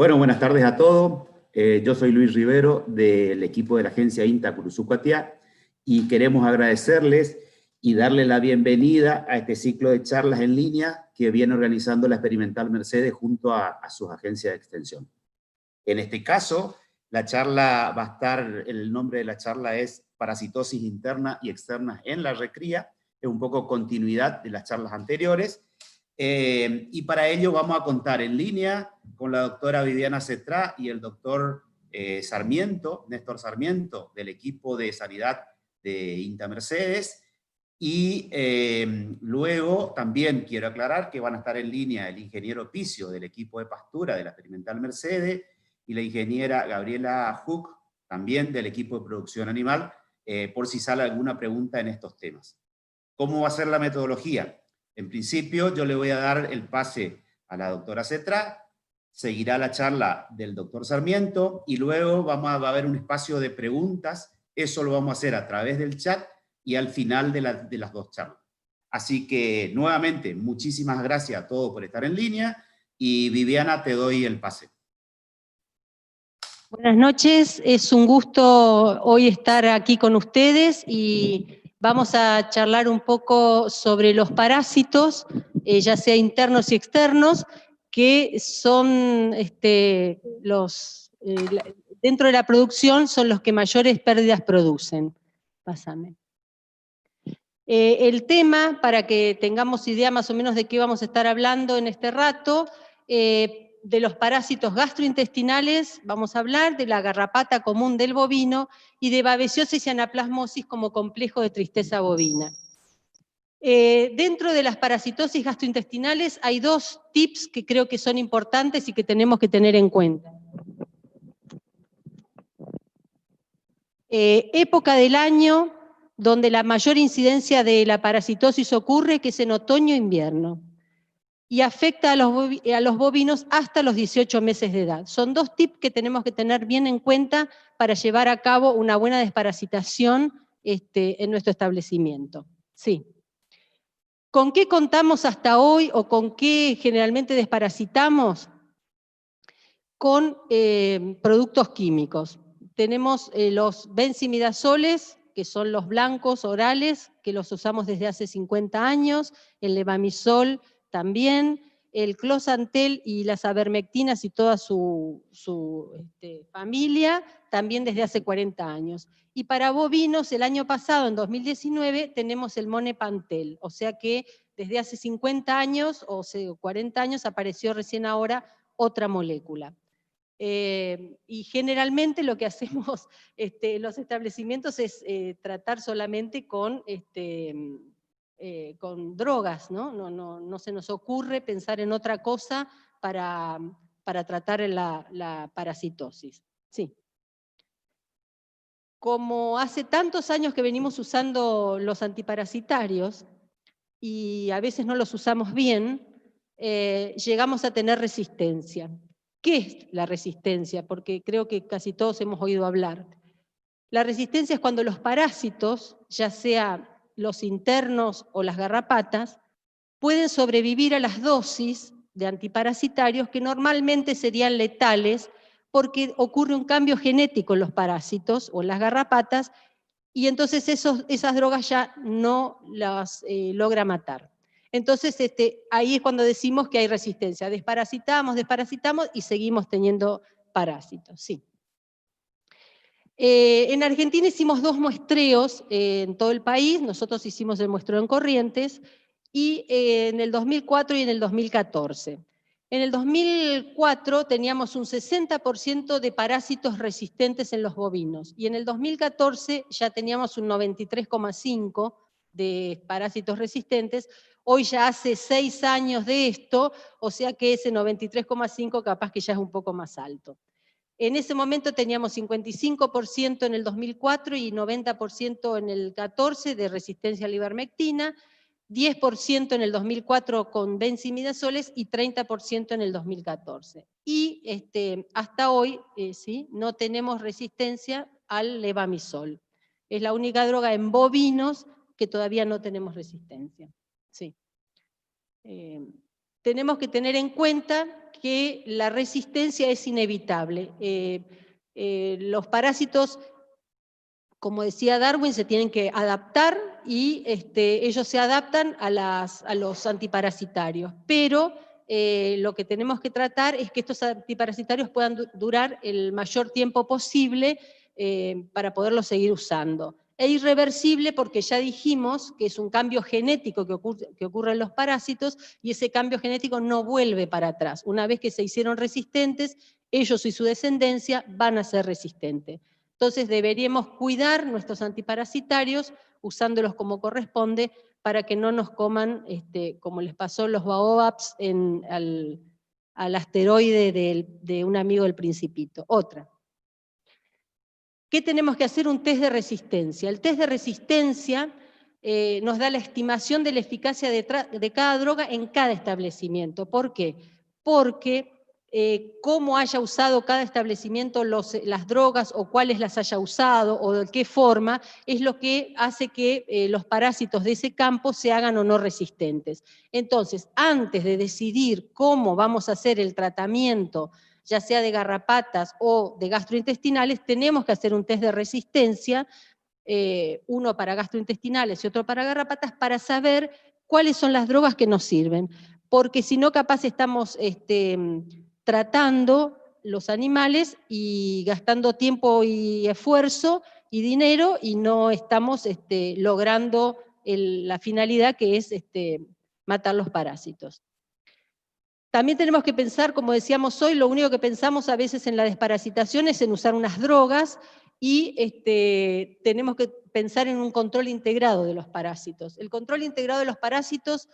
Bueno, buenas tardes a todos. Yo soy Luis Rivero del equipo de la agencia INTA Curuzucuatiá y queremos agradecerles y darle la bienvenida a este ciclo de charlas en línea que viene organizando la Experimental Mercedes junto a sus agencias de extensión. En este caso, la charla va a estar, el nombre de la charla es Parasitosis interna y externa en la recría, es un poco continuidad de las charlas anteriores. Y para ello vamos a contar en línea con la doctora Viviana Cetrá y el doctor Sarmiento, Néstor Sarmiento, del equipo de sanidad de INTA Mercedes. Y luego también quiero aclarar que van a estar en línea el ingeniero Picio del equipo de pastura de la Experimental Mercedes y la ingeniera Gabriela Huck, también del equipo de producción animal, por si sale alguna pregunta en estos temas. ¿Cómo va a ser la metodología? En principio, yo le voy a dar el pase a la doctora Cetrá, seguirá la charla del doctor Sarmiento, y luego va a haber un espacio de preguntas. Eso lo vamos a hacer a través del chat y al final de las dos charlas. Así que, nuevamente, muchísimas gracias a todos por estar en línea, y Viviana, te doy el pase. Buenas noches, es un gusto hoy estar aquí con ustedes y vamos a charlar un poco sobre los parásitos, ya sea internos y externos, que son dentro de la producción son los que mayores pérdidas producen. Pásame. El tema, para que tengamos idea más o menos de qué vamos a estar hablando en este rato, de los parásitos gastrointestinales, vamos a hablar de la garrapata común del bovino y de babesiosis y anaplasmosis como complejo de tristeza bovina. Dentro de las parasitosis gastrointestinales hay dos tips que creo que son importantes y que tenemos que tener en cuenta. Época del año donde la mayor incidencia de la parasitosis ocurre, que es en otoño-invierno, y afecta a los bovinos hasta los 18 meses de edad. Son dos tips que tenemos que tener bien en cuenta para llevar a cabo una buena desparasitación en nuestro establecimiento. Sí. ¿Con qué contamos hasta hoy o con qué generalmente desparasitamos? Con productos químicos. Tenemos los benzimidazoles, que son los blancos orales, que los usamos desde hace 50 años, el levamisol también, el closantel y las avermectinas y toda su familia, también desde hace 40 años. Y para bovinos, el año pasado, en 2019, tenemos el monepantel, o sea que desde hace 50 años o 40 años apareció recién ahora otra molécula. Y generalmente lo que hacemos en los establecimientos es tratar solamente con drogas, ¿no? No se nos ocurre pensar en otra cosa para tratar la parasitosis. Sí. Como hace tantos años que venimos usando los antiparasitarios, y a veces no los usamos bien, llegamos a tener resistencia. ¿Qué es la resistencia? Porque creo que casi todos hemos oído hablar. La resistencia es cuando los parásitos, ya sea los internos o las garrapatas, pueden sobrevivir a las dosis de antiparasitarios que normalmente serían letales porque ocurre un cambio genético en los parásitos o en las garrapatas y entonces esas drogas ya no las logra matar. Entonces ahí es cuando decimos que hay resistencia. Desparasitamos y seguimos teniendo parásitos. Sí. En Argentina hicimos 2 muestreos en todo el país. Nosotros hicimos el muestreo en Corrientes y en el 2004 y en el 2014. En el 2004 teníamos un 60% de parásitos resistentes en los bovinos y en el 2014 ya teníamos un 93,5% de parásitos resistentes. Hoy ya hace 6 años de esto, o sea que ese 93,5% capaz que ya es un poco más alto. En ese momento teníamos 55% en el 2004 y 90% en el 14 de resistencia a la ivermectina, 10% en el 2004 con benzimidazoles y 30% en el 2014. Y hasta hoy ¿sí? No tenemos resistencia al levamisol. Es la única droga en bovinos que todavía no tenemos resistencia. Sí. tenemos que tener en cuenta que la resistencia es inevitable. Los parásitos, como decía Darwin, se tienen que adaptar y ellos se adaptan a los antiparasitarios. Pero lo que tenemos que tratar es que estos antiparasitarios puedan durar el mayor tiempo posible para poderlos seguir usando. E irreversible porque ya dijimos que es un cambio genético que ocurre en los parásitos y ese cambio genético no vuelve para atrás. Una vez que se hicieron resistentes, ellos y su descendencia van a ser resistentes. Entonces deberíamos cuidar nuestros antiparasitarios usándolos como corresponde para que no nos coman, como les pasó los baobabs al asteroide de un amigo del Principito. Otra. ¿Qué tenemos que hacer? Un test de resistencia. El test de resistencia nos da la estimación de la eficacia de cada droga en cada establecimiento. ¿Por qué? Porque cómo haya usado cada establecimiento las drogas o cuáles las haya usado o de qué forma, es lo que hace que los parásitos de ese campo se hagan o no resistentes. Entonces, antes de decidir cómo vamos a hacer el tratamiento, ya sea de garrapatas o de gastrointestinales, tenemos que hacer un test de resistencia, uno para gastrointestinales y otro para garrapatas, para saber cuáles son las drogas que nos sirven. Porque si no, capaz estamos tratando los animales y gastando tiempo y esfuerzo y dinero y no estamos logrando la finalidad que es matar los parásitos. También tenemos que pensar, como decíamos hoy, lo único que pensamos a veces en la desparasitación es en usar unas drogas y tenemos que pensar en un control integrado de los parásitos. El control integrado de los parásitos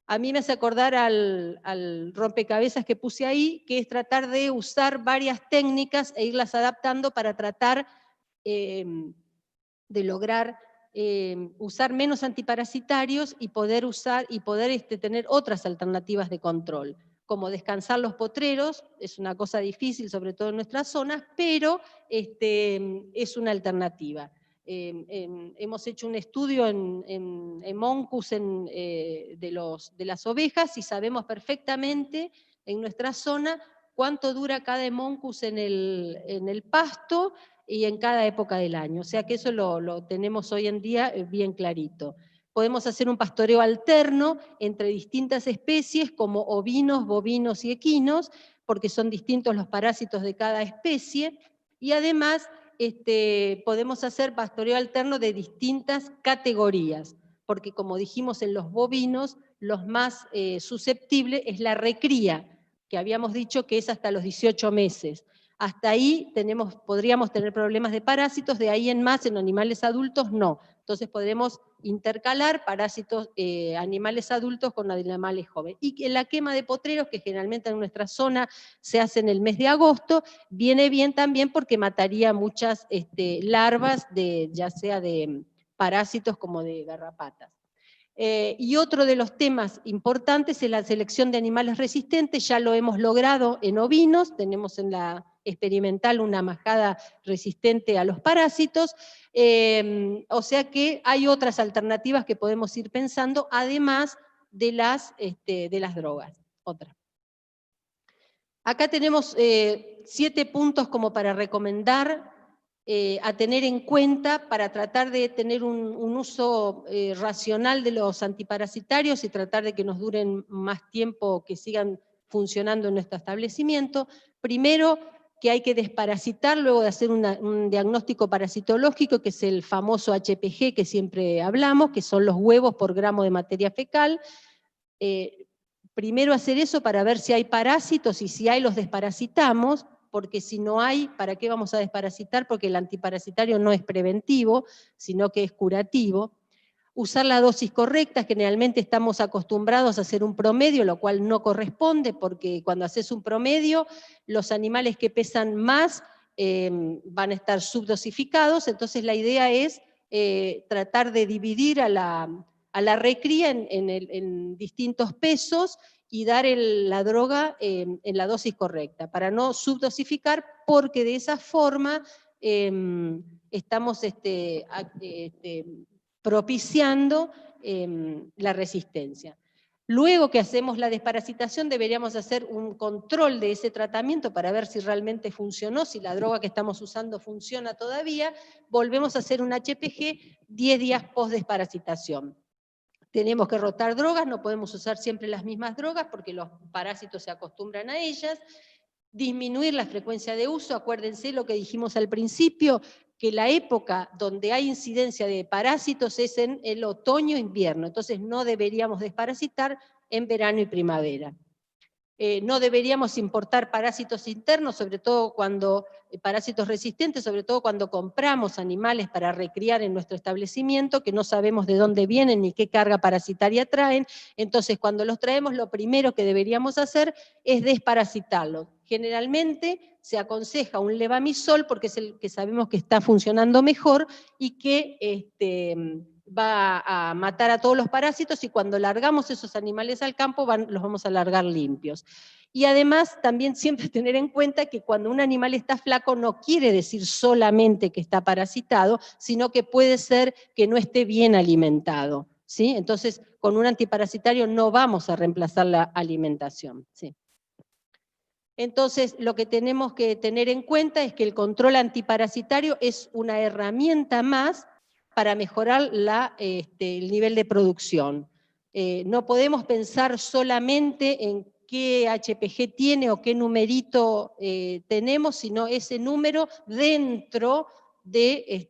a mí me hace acordar al rompecabezas que puse ahí, que es tratar de usar varias técnicas e irlas adaptando para tratar de lograr usar menos antiparasitarios y poder tener otras alternativas de control, como descansar los potreros, es una cosa difícil, sobre todo en nuestras zonas, pero es una alternativa. Hemos hecho un estudio en Moncus de las ovejas y sabemos perfectamente en nuestra zona cuánto dura cada Moncus en el pasto y en cada época del año. O sea que eso lo tenemos hoy en día bien clarito. Podemos hacer un pastoreo alterno entre distintas especies como ovinos, bovinos y equinos, porque son distintos los parásitos de cada especie, y además podemos hacer pastoreo alterno de distintas categorías, porque como dijimos en los bovinos, los más susceptibles es la recría, que habíamos dicho que es hasta los 18 meses. Hasta ahí podríamos tener problemas de parásitos, de ahí en más en animales adultos no. Entonces podremos intercalar parásitos animales adultos con animales jóvenes. Y en la quema de potreros, que generalmente en nuestra zona se hace en el mes de agosto, viene bien también porque mataría muchas larvas, ya sea de parásitos como de garrapatas. Y otro de los temas importantes es la selección de animales resistentes, ya lo hemos logrado en ovinos, tenemos en la experimental una majada resistente a los parásitos, o sea que hay otras alternativas que podemos ir pensando, además de las drogas. Otra. Acá tenemos 7 puntos como para recomendar a tener en cuenta para tratar de tener un uso racional de los antiparasitarios y tratar de que nos duren más tiempo, que sigan funcionando en nuestro establecimiento. Primero, que hay que desparasitar luego de hacer un diagnóstico parasitológico, que es el famoso HPG que siempre hablamos, que son los huevos por gramo de materia fecal. Primero hacer eso para ver si hay parásitos y si hay los desparasitamos, porque si no hay, ¿para qué vamos a desparasitar? Porque el antiparasitario no es preventivo, sino que es curativo. Usar la dosis correcta, generalmente estamos acostumbrados a hacer un promedio, lo cual no corresponde, porque cuando haces un promedio, los animales que pesan más van a estar subdosificados, entonces la idea es tratar de dividir a la recría en distintos pesos y dar la droga en la dosis correcta, para no subdosificar, porque de esa forma estamos propiciando la resistencia. Luego que hacemos la desparasitación, deberíamos hacer un control de ese tratamiento para ver si realmente funcionó, si la droga que estamos usando funciona todavía. Volvemos a hacer un HPG 10 días post desparasitación. Tenemos que rotar drogas, no podemos usar siempre las mismas drogas porque los parásitos se acostumbran a ellas. Disminuir la frecuencia de uso, acuérdense lo que dijimos al principio, que la época donde hay incidencia de parásitos es en el otoño-invierno, entonces no deberíamos desparasitar en verano y primavera. No deberíamos importar parásitos internos, sobre todo cuando, parásitos resistentes, sobre todo cuando compramos animales para recriar en nuestro establecimiento, que no sabemos de dónde vienen ni qué carga parasitaria traen. Entonces, cuando los traemos, lo primero que deberíamos hacer es desparasitarlos. Generalmente se aconseja un levamisol porque es el que sabemos que está funcionando mejor y que va a matar a todos los parásitos, y cuando largamos esos animales al campo los vamos a largar limpios. Y además también siempre tener en cuenta que cuando un animal está flaco no quiere decir solamente que está parasitado, sino que puede ser que no esté bien alimentado, ¿sí? Entonces, con un antiparasitario no vamos a reemplazar la alimentación, ¿sí? Entonces, lo que tenemos que tener en cuenta es que el control antiparasitario es una herramienta más para mejorar el nivel de producción. No podemos pensar solamente en qué HPG tiene o qué numerito tenemos, sino ese número dentro de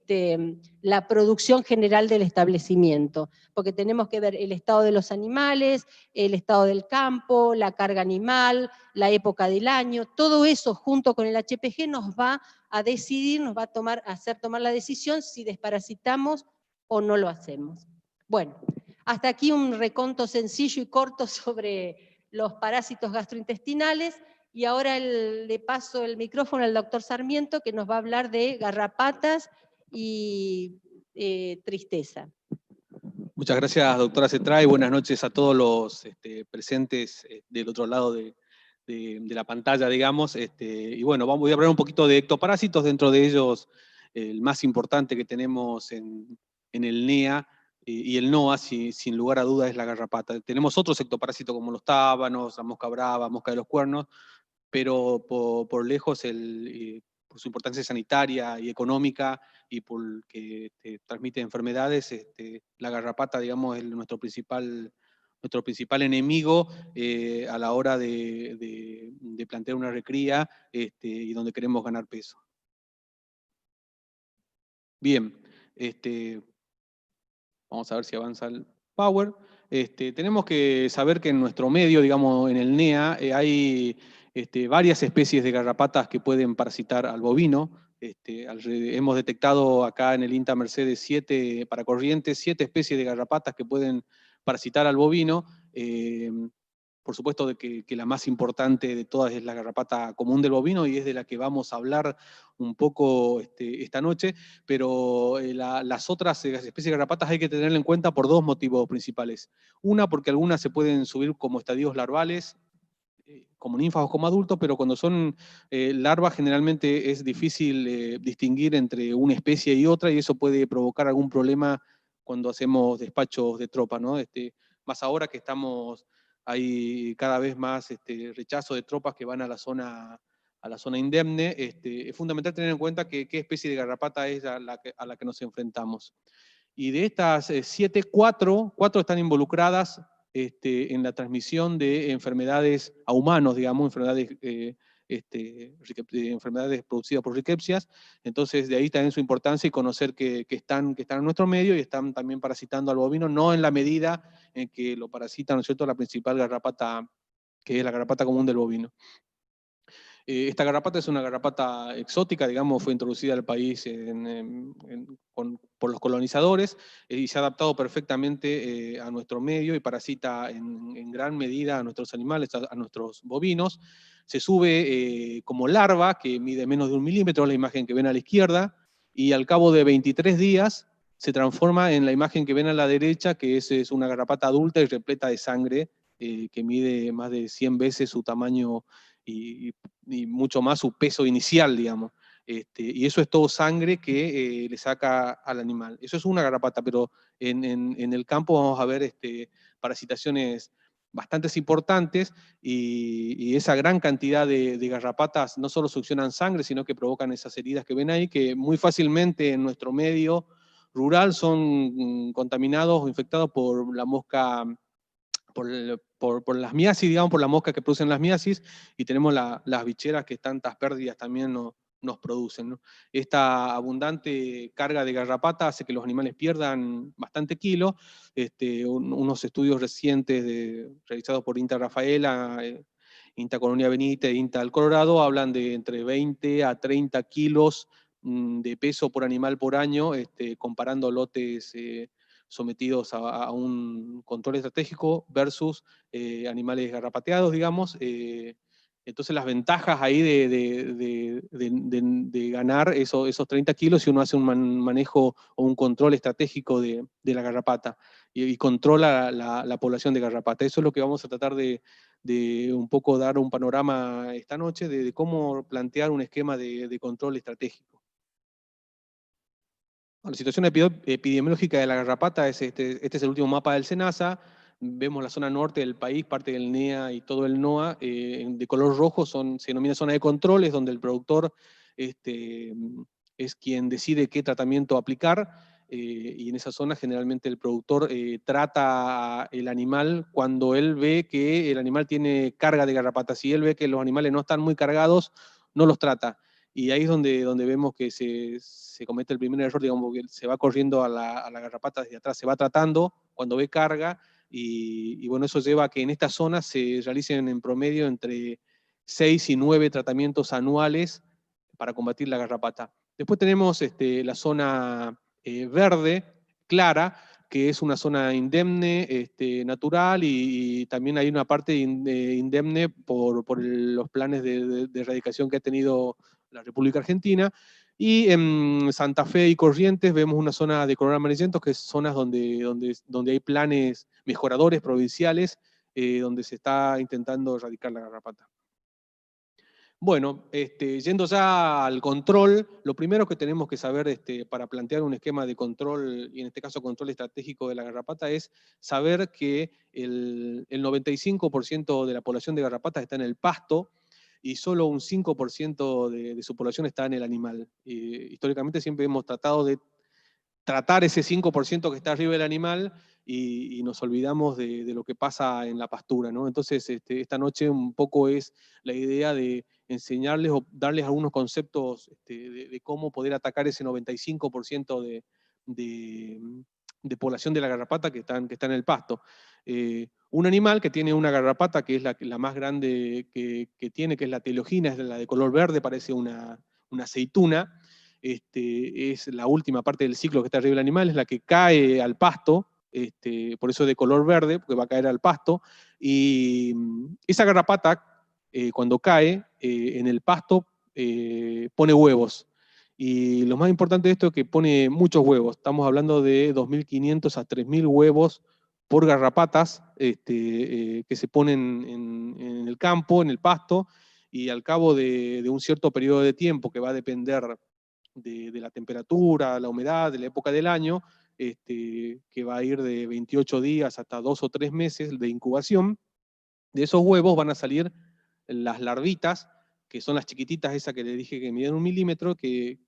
la producción general del establecimiento, porque tenemos que ver el estado de los animales, el estado del campo, la carga animal, la época del año, todo eso junto con el HPG nos va a decidir, nos va a hacer tomar la decisión si desparasitamos o no lo hacemos. Bueno, hasta aquí un reconto sencillo y corto sobre los parásitos gastrointestinales, y ahora le paso el micrófono al doctor Sarmiento, que nos va a hablar de garrapatas y tristeza. Muchas gracias, doctora Cetra, y buenas noches a todos los presentes del otro lado de la pantalla, digamos. Y bueno, voy a hablar un poquito de ectoparásitos, dentro de ellos el más importante que tenemos en el NEA y el NOA, sin lugar a dudas, es la garrapata. Tenemos otros ectoparásitos como los tábanos, la mosca brava, mosca de los cuernos, pero por lejos, por su importancia sanitaria y económica, y porque transmite enfermedades, la garrapata, digamos, es nuestro principal enemigo a la hora de plantear una recría y donde queremos ganar peso. Bien, vamos a ver si avanza el power. Tenemos que saber que en nuestro medio, digamos, en el NEA, hay varias especies de garrapatas que pueden parasitar al bovino. Hemos detectado acá en el INTA Mercedes para Corrientes, 7 especies de garrapatas que pueden parasitar al bovino. Por supuesto de que la más importante de todas es la garrapata común del bovino, y es de la que vamos a hablar un poco esta noche, pero las otras especies de garrapatas hay que tenerla en cuenta por 2 motivos principales. Una, porque algunas se pueden subir como estadios larvales, como ninfas o como adultos, pero cuando son larvas generalmente es difícil distinguir entre una especie y otra, y eso puede provocar algún problema cuando hacemos despachos de tropa, ¿no? Más ahora que hay cada vez más rechazo de tropas que van a la zona indemne. Es fundamental tener en cuenta qué especie de garrapata es a la que nos enfrentamos. Y de estas 7, 4 están involucradas en la transmisión de enfermedades a humanos, digamos, enfermedades producidas por rickettsias. Entonces, de ahí también su importancia, y conocer que están en nuestro medio y están también parasitando al bovino, no en la medida en que lo parasita, ¿no es cierto?, la principal garrapata, que es la garrapata común del bovino. Esta garrapata es una garrapata exótica, digamos, fue introducida al país por los colonizadores, y se ha adaptado perfectamente a nuestro medio, y parasita en gran medida a nuestros animales, a nuestros bovinos. Se sube como larva, que mide menos de 1 milímetro, la imagen que ven a la izquierda, y al cabo de 23 días se transforma en la imagen que ven a la derecha, que es una garrapata adulta y repleta de sangre, que mide más de 100 veces su tamaño y mucho más su peso inicial, digamos. Y eso es todo sangre que le saca al animal. Eso es una garrapata, pero en el campo vamos a ver parasitaciones bastantes importantes, y esa gran cantidad de garrapatas no solo succionan sangre, sino que provocan esas heridas que ven ahí, que muy fácilmente en nuestro medio rural son contaminados o infectados por la mosca, por las miasis, digamos, por la mosca que producen las miasis, y tenemos las bicheras que tantas pérdidas también nos producen, ¿no? Esta abundante carga de garrapata hace que los animales pierdan bastante kilo. Unos estudios recientes realizados por INTA Rafaela, INTA Colonia Benítez, INTA del Colorado, hablan de entre 20 a 30 kilos de peso por animal por año, comparando lotes sometidos a un control estratégico versus animales garrapateados, digamos. Entonces las ventajas ahí de ganar esos 30 kilos si uno hace un manejo o un control estratégico de la garrapata y controla la población de garrapata. Eso es lo que vamos a tratar de un poco dar un panorama esta noche de cómo plantear un esquema de control estratégico. La situación epidemiológica de la garrapata es este es el último mapa del SENASA. Vemos la zona norte del país, parte del NEA y todo el NOA, de color rojo se denomina zona de control, es donde el productor es quien decide qué tratamiento aplicar, y en esa zona generalmente el productor trata el animal cuando él ve que el animal tiene carga de garrapata. Si él ve que los animales no están muy cargados, no los trata. Y ahí es donde vemos que se comete el primer error, digamos, que se va corriendo a la garrapata desde atrás, se va tratando cuando ve carga, y bueno, eso lleva a que en esta zona se realicen en promedio entre 6 y 9 tratamientos anuales para combatir la garrapata. Después tenemos la zona verde, clara, que es una zona indemne, natural, y también hay una parte indemne por los planes de erradicación que ha tenido la República Argentina. Y en Santa Fe y Corrientes vemos una zona de color amarillento, que es zonas donde hay planes mejoradores provinciales, donde se está intentando erradicar la garrapata. Bueno, yendo ya al control, lo primero que tenemos que saber para plantear un esquema de control, y en este caso control estratégico de la garrapata, es saber que el 95% de la población de garrapatas está en el pasto, y solo un 5% de su población está en el animal. Históricamente siempre hemos tratado de tratar ese 5% que está arriba del animal, y nos olvidamos de lo que pasa en la pastura, ¿no? Entonces, esta noche un poco es la idea de enseñarles o darles algunos conceptos de cómo poder atacar ese 95% de población de la garrapata que está en el pasto. Un animal que tiene una garrapata, que es la más grande que tiene, que es la telogina, es la de color verde, parece una aceituna. Es la última parte del ciclo que está arriba del animal, es la que cae al pasto, por eso de color verde, porque va a caer al pasto, y esa garrapata, cuando cae en el pasto, pone huevos. Y lo más importante de esto es que pone muchos huevos. Estamos hablando de 2.500 a 3.000 huevos por garrapatas que se ponen en el campo, en el pasto, y al cabo de un cierto periodo de tiempo que va a depender de la temperatura, la humedad, de la época del año, que va a ir de 28 días hasta 2 o 3 meses de incubación. De esos huevos van a salir las larvitas, que son las chiquititas esas que le dije que miden 1 milímetro, que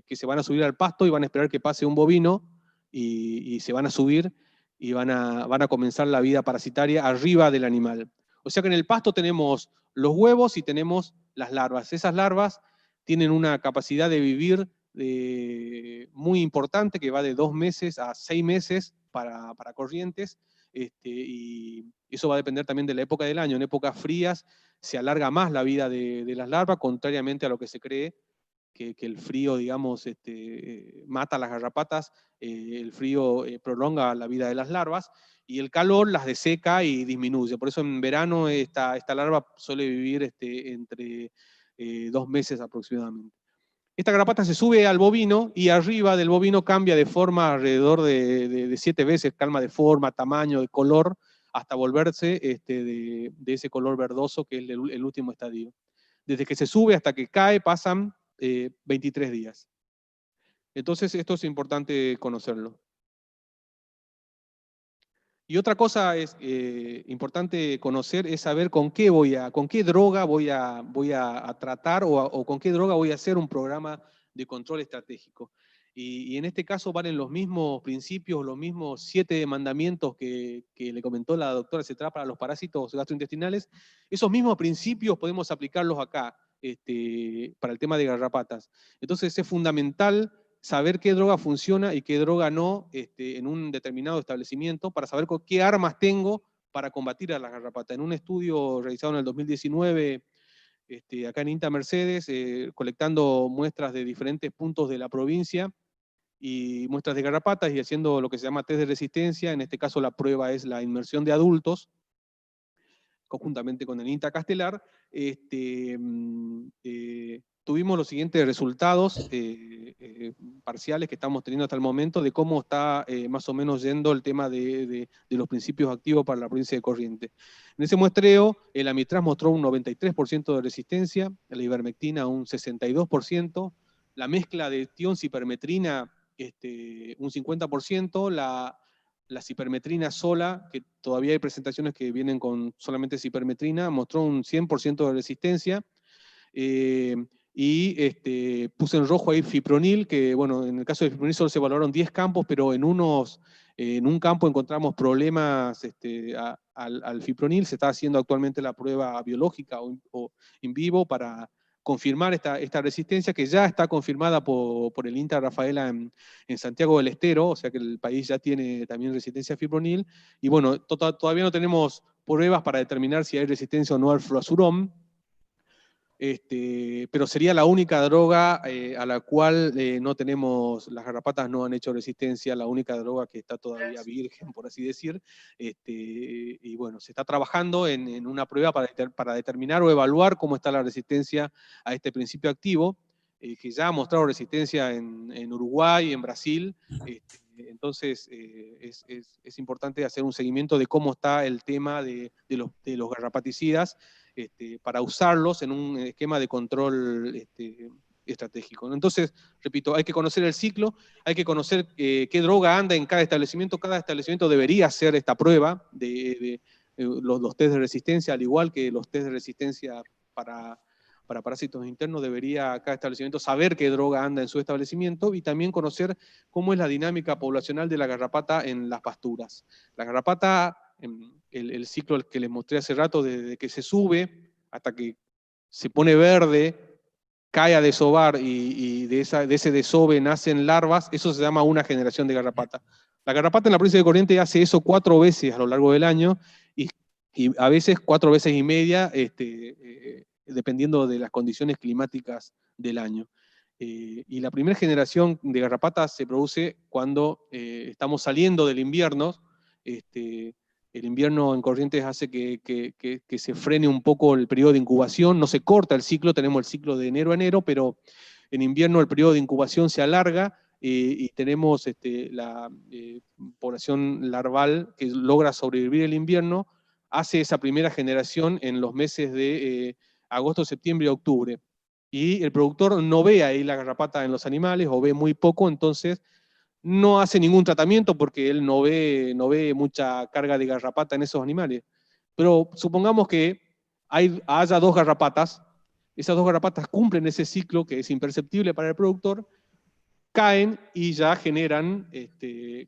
se van a subir al pasto y van a esperar que pase un bovino, y se van a subir y van a comenzar la vida parasitaria arriba del animal. O sea que en el pasto tenemos los huevos y tenemos las larvas. Esas larvas tienen una capacidad de vivir muy importante, que va de 2 meses a 6 meses para Corrientes, y eso va a depender también de la época del año. En épocas frías se alarga más la vida de las larvas, contrariamente a lo que se cree, que el frío, digamos, mata a las garrapatas. El frío prolonga la vida de las larvas, y el calor las deseca y disminuye. Por eso en verano esta larva suele vivir entre 2 meses aproximadamente. Esta garrapata se sube al bovino, y arriba del bovino cambia de forma alrededor de 7 veces, calma de forma, tamaño, de color, hasta volverse de ese color verdoso, que es el último estadio. Desde que se sube hasta que cae pasan 23 días. Entonces esto es importante conocerlo. Y otra cosa es importante conocer es saber con qué droga voy a tratar o con qué droga voy a hacer un programa de control estratégico. Y en este caso valen los mismos principios, los mismos 7 mandamientos que le comentó la doctora Cetrá para los parásitos gastrointestinales. Esos mismos principios podemos aplicarlos acá para el tema de garrapatas. Entonces es fundamental saber qué droga funciona y qué droga no en un determinado establecimiento para saber qué armas tengo para combatir a la garrapata. En un estudio realizado en el 2019 acá en INTA Mercedes, colectando muestras de diferentes puntos de la provincia y muestras de garrapatas y haciendo lo que se llama test de resistencia. En este caso la prueba es la inmersión de adultos, conjuntamente con el INTA Castelar. Tuvimos los siguientes resultados parciales que estamos teniendo hasta el momento de cómo está más o menos yendo el tema de los principios activos para la provincia de Corrientes. En ese muestreo, el amitraz mostró un 93% de resistencia, la ivermectina un 62%, la mezcla de tioncipermetrina un 50%, la cipermetrina sola, que todavía hay presentaciones que vienen con solamente cipermetrina, mostró un 100% de resistencia. Puse en rojo ahí fipronil, que bueno, en el caso de fipronil solo se evaluaron 10 campos, pero en un campo encontramos problemas al fipronil. Se está haciendo actualmente la prueba biológica o in vivo para confirmar esta resistencia, que ya está confirmada por el INTA Rafaela en Santiago del Estero, o sea que el país ya tiene también resistencia a fipronil. Y bueno, todavía no tenemos pruebas para determinar si hay resistencia o no al fluazurón, pero sería la única droga a la cual no tenemos, las garrapatas no han hecho resistencia, la única droga que está todavía virgen, por así decir. Y bueno, se está trabajando en una prueba para determinar o evaluar cómo está la resistencia a este principio activo, que ya ha mostrado resistencia en Uruguay, en Brasil. Entonces es importante hacer un seguimiento de cómo está el tema de los garrapaticidas, para usarlos en un esquema de control estratégico. Entonces, repito, hay que conocer el ciclo, hay que conocer qué droga anda en cada establecimiento debería hacer esta prueba de los test de resistencia, al igual que los test de resistencia para parásitos internos, debería cada establecimiento saber qué droga anda en su establecimiento y también conocer cómo es la dinámica poblacional de la garrapata en las pasturas. La garrapata, el ciclo que les mostré hace rato, desde que se sube hasta que se pone verde, cae a desovar y de ese desove nacen larvas, eso se llama una generación de garrapata. La garrapata en la provincia de Corrientes hace eso 4 veces a lo largo del año y a veces 4 veces y media, dependiendo de las condiciones climáticas del año. Y la primera generación de garrapatas se produce cuando estamos saliendo del invierno. El invierno en Corrientes hace que se frene un poco el periodo de incubación, no se corta el ciclo, tenemos el ciclo de enero a enero, pero en invierno el periodo de incubación se alarga y tenemos la población larval que logra sobrevivir el invierno, hace esa primera generación en los meses de agosto, septiembre y octubre. Y el productor no ve ahí la garrapata en los animales o ve muy poco, entonces no hace ningún tratamiento porque él no ve mucha carga de garrapata en esos animales. Pero supongamos que haya 2 garrapatas, esas 2 garrapatas cumplen ese ciclo que es imperceptible para el productor, caen y ya generan,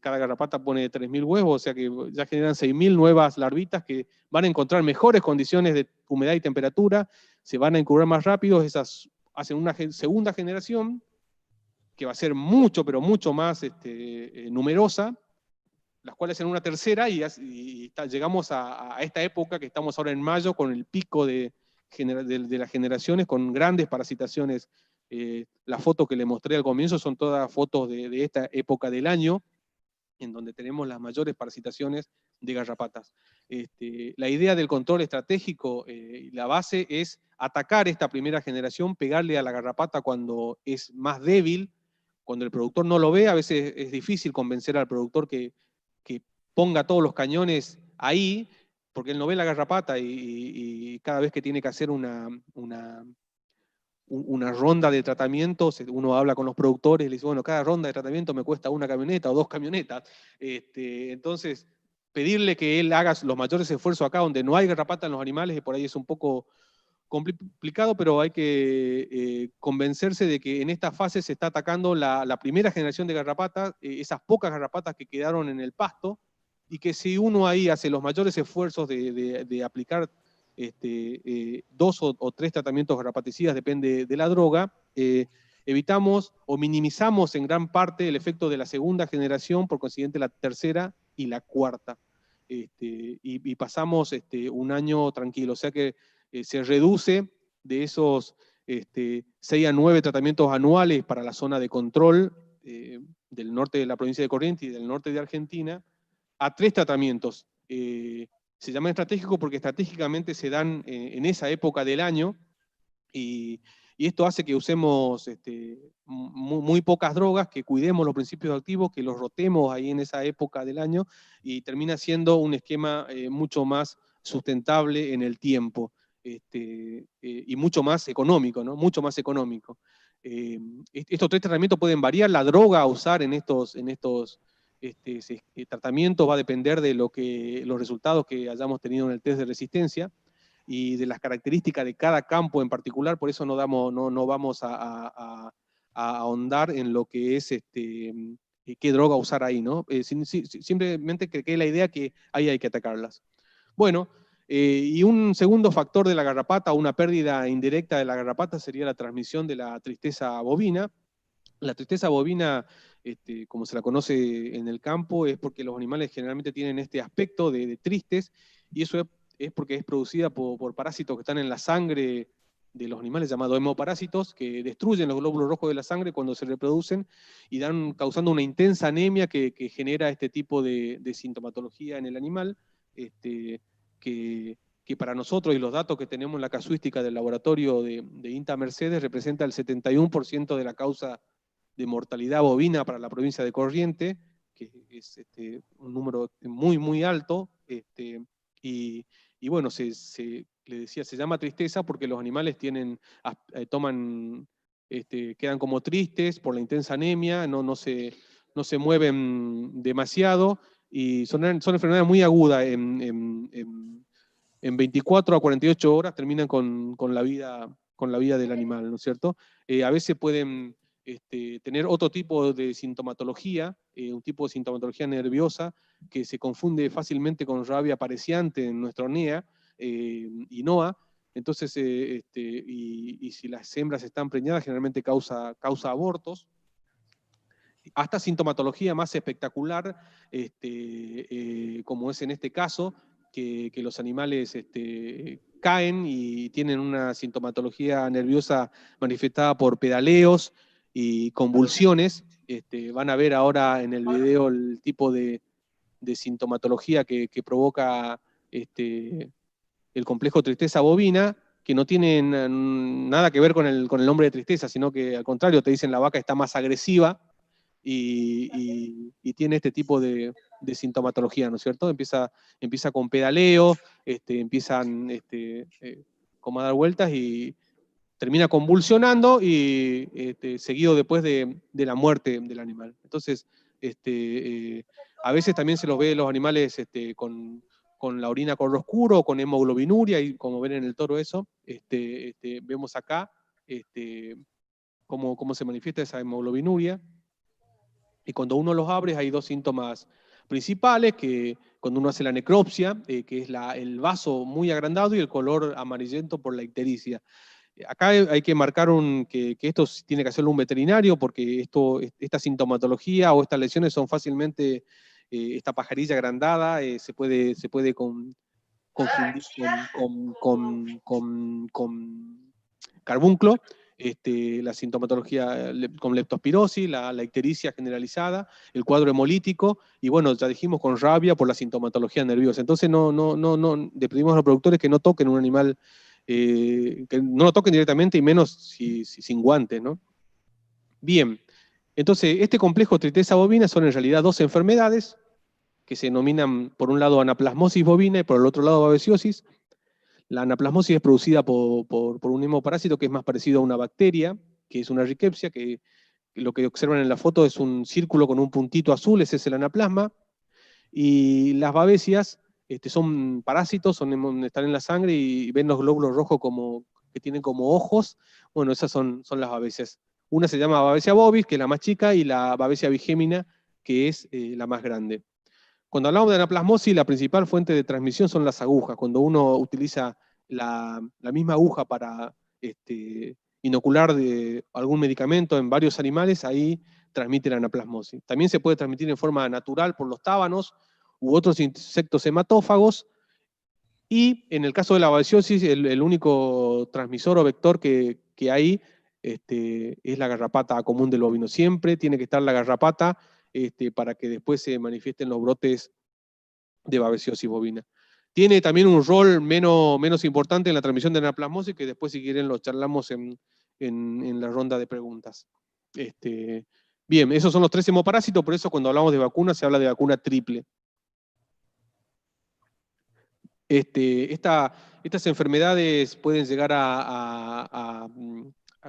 cada garrapata pone 3.000 huevos, o sea que ya generan 6.000 nuevas larvitas que van a encontrar mejores condiciones de humedad y temperatura, se van a incubar más rápido, esas hacen una segunda generación, que va a ser mucho, pero mucho más numerosa, las cuales en una tercera, y llegamos a esta época que estamos ahora en mayo, con el pico de las generaciones, con grandes parasitaciones. Las fotos que le mostré al comienzo son todas fotos de esta época del año, en donde tenemos las mayores parasitaciones de garrapatas. La idea del control estratégico, la base es atacar esta primera generación, pegarle a la garrapata cuando es más débil, cuando el productor no lo ve. A veces es difícil convencer al productor que ponga todos los cañones ahí, porque él no ve la garrapata y cada vez que tiene que hacer una ronda de tratamientos, uno habla con los productores y le dice, bueno, cada ronda de tratamiento me cuesta 1 camioneta o 2 camionetas. Entonces, pedirle que él haga los mayores esfuerzos acá donde no hay garrapata en los animales, y por ahí es un poco complicado, pero hay que convencerse de que en esta fase se está atacando la primera generación de garrapatas, esas pocas garrapatas que quedaron en el pasto, y que si uno ahí hace los mayores esfuerzos de aplicar 2 o 3 tratamientos garrapaticidas, depende de la droga, evitamos o minimizamos en gran parte el efecto de la segunda generación, por consiguiente la tercera y la cuarta. Y pasamos un año tranquilo, o sea que se reduce de esos 6 a 9 tratamientos anuales para la zona de control del norte de la provincia de Corrientes y del norte de Argentina, a 3 tratamientos. Se llama estratégico porque estratégicamente se dan en esa época del año, y esto hace que usemos muy pocas drogas, que cuidemos los principios activos, que los rotemos ahí en esa época del año, y termina siendo un esquema mucho más sustentable en el tiempo, y mucho más económico, ¿no? Mucho más económico. Estos 3 tratamientos pueden variar, la droga a usar en estos tratamientos va a depender de los resultados que hayamos tenido en el test de resistencia, y de las características de cada campo en particular, por eso no vamos a ahondar en lo que es qué droga usar ahí, ¿no? Simplemente que quede la idea que ahí hay que atacarlas. Bueno, y un segundo factor de la garrapata, una pérdida indirecta de la garrapata, sería la transmisión de la tristeza bovina. La tristeza bovina, como se la conoce en el campo, es porque los animales generalmente tienen este aspecto de tristes, y eso es porque es producida por parásitos que están en la sangre de los animales, llamados hemoparásitos, que destruyen los glóbulos rojos de la sangre cuando se reproducen, y causando una intensa anemia que genera este tipo de sintomatología en el animal, que para nosotros, y los datos que tenemos en la casuística del laboratorio de INTA Mercedes, representa el 71% de la causa de mortalidad bovina para la provincia de Corrientes, que es un número muy, muy alto, y bueno, le decía, se llama tristeza porque los animales quedan como tristes por la intensa anemia, no se mueven demasiado, y son enfermedades muy agudas, en 24 a 48 horas terminan con la vida del animal, ¿no es cierto? A veces pueden tener otro tipo de sintomatología, un tipo de sintomatología nerviosa que se confunde fácilmente con rabia apareciante en nuestro NEA y NOA. Entonces, y si las hembras están preñadas, generalmente causa abortos. Hasta sintomatología más espectacular, como es en este caso, que los animales caen y tienen una sintomatología nerviosa manifestada por pedaleos y convulsiones. Van a ver ahora en el video el tipo de sintomatología que provoca el complejo tristeza bovina, que no tiene nada que ver con el nombre de tristeza, sino que al contrario, te dicen la vaca está más agresiva, y tiene este tipo de sintomatología, ¿no es cierto? Empieza con pedaleo, empiezan como a dar vueltas, y termina convulsionando, y seguido después de la muerte del animal. Entonces, a veces también se los ve los animales con la orina color oscuro, con hemoglobinuria, y como ven en el toro eso, vemos acá cómo se manifiesta esa hemoglobinuria. Y cuando uno los abre hay 2 síntomas principales, que cuando uno hace la necropsia, que es el vaso muy agrandado y el color amarillento por la ictericia. Acá hay que marcar que esto tiene que hacerlo un veterinario, porque esta sintomatología o estas lesiones son fácilmente, esta pajarilla agrandada se puede confundir con carbunclo, la sintomatología con leptospirosis, la ictericia generalizada, el cuadro hemolítico, y bueno, ya dijimos con rabia por la sintomatología nerviosa. Entonces le pedimos a los productores que no toquen un animal, que no lo toquen directamente, y menos sin guantes, ¿no? Bien, entonces este complejo tristeza bovina son en realidad 2 enfermedades que se denominan, por un lado, anaplasmosis bovina y por el otro lado, babesiosis. La anaplasmosis es producida por un hemoparásito que es más parecido a una bacteria, que es una rickettsia, que lo que observan en la foto es un círculo con un puntito azul, ese es el anaplasma. Y las babesias son parásitos, están en la sangre y ven los glóbulos rojos que tienen como ojos. Bueno, esas son las babesias. Una se llama Babesia bovis, que es la más chica, y la Babesia bigémina, que es la más grande. Cuando hablamos de anaplasmosis, la principal fuente de transmisión son las agujas. Cuando uno utiliza la misma aguja para inocular algún medicamento en varios animales, ahí transmite la anaplasmosis. También se puede transmitir en forma natural por los tábanos u otros insectos hematófagos. Y en el caso de la babesiosis, el único transmisor o vector que hay es la garrapata común del bovino. Siempre tiene que estar la garrapata para que después se manifiesten los brotes de babesiosis bovina. Tiene también un rol menos importante en la transmisión de anaplasmosis, que después, si quieren, lo charlamos en la ronda de preguntas. Bien, esos son los 3 hemoparásitos, por eso cuando hablamos de vacunas se habla de vacuna triple. Estas enfermedades pueden llegar a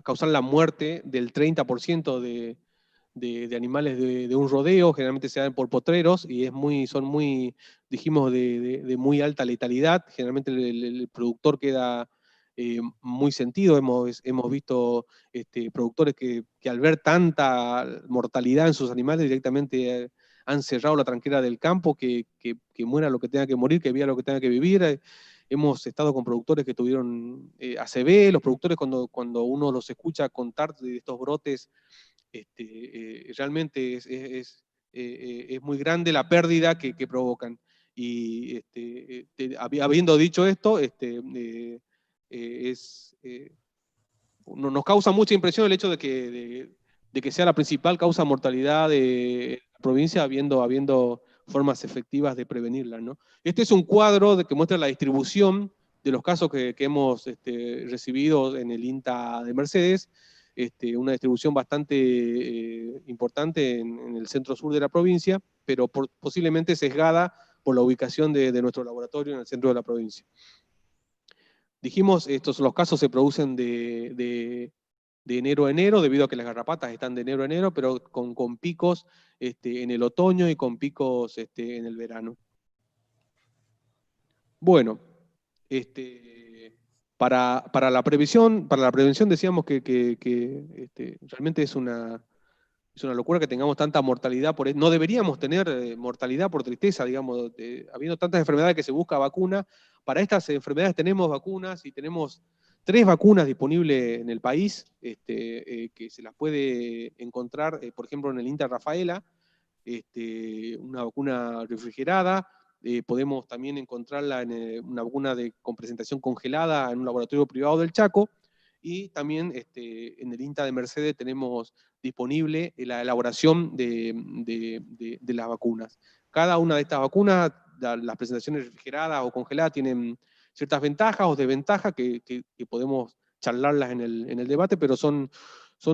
causar la muerte del 30% de animales de un rodeo. Generalmente se dan por potreros y son muy, dijimos, de muy alta letalidad. Generalmente el productor queda muy sentido. Hemos visto productores que al ver tanta mortalidad en sus animales directamente han cerrado la tranquera del campo, que muera lo que tenga que morir, que viva lo que tenga que vivir. Hemos estado con productores que tuvieron ACV. Los productores, cuando uno los escucha contar de estos brotes, realmente es muy grande la pérdida que provocan. Y habiendo dicho esto, nos causa mucha impresión el hecho de que sea la principal causa de mortalidad de la provincia, habiendo formas efectivas de prevenirla, ¿no? Este es un cuadro que muestra la distribución de los casos que hemos recibido en el INTA de Mercedes, una distribución bastante importante en el centro-sur de la provincia, pero posiblemente sesgada por la ubicación de nuestro laboratorio en el centro de la provincia. Dijimos, los casos se producen de enero a enero, debido a que las garrapatas están de enero a enero, pero con picos en el otoño y con picos en el verano. Bueno, para la prevención decíamos que realmente es una locura que tengamos tanta mortalidad. No deberíamos tener mortalidad por tristeza, digamos, habiendo tantas enfermedades que se busca vacuna. Para estas enfermedades tenemos vacunas y tenemos 3 vacunas disponibles en el país, que se las puede encontrar, por ejemplo, en el INTA Rafaela, una vacuna refrigerada. Podemos también encontrarla en una vacuna con presentación congelada en un laboratorio privado del Chaco. Y también en el INTA de Mercedes tenemos disponible la elaboración de las vacunas. Cada una de estas vacunas, las presentaciones refrigeradas o congeladas, tienen ciertas ventajas o desventajas que podemos charlarlas en el debate, pero son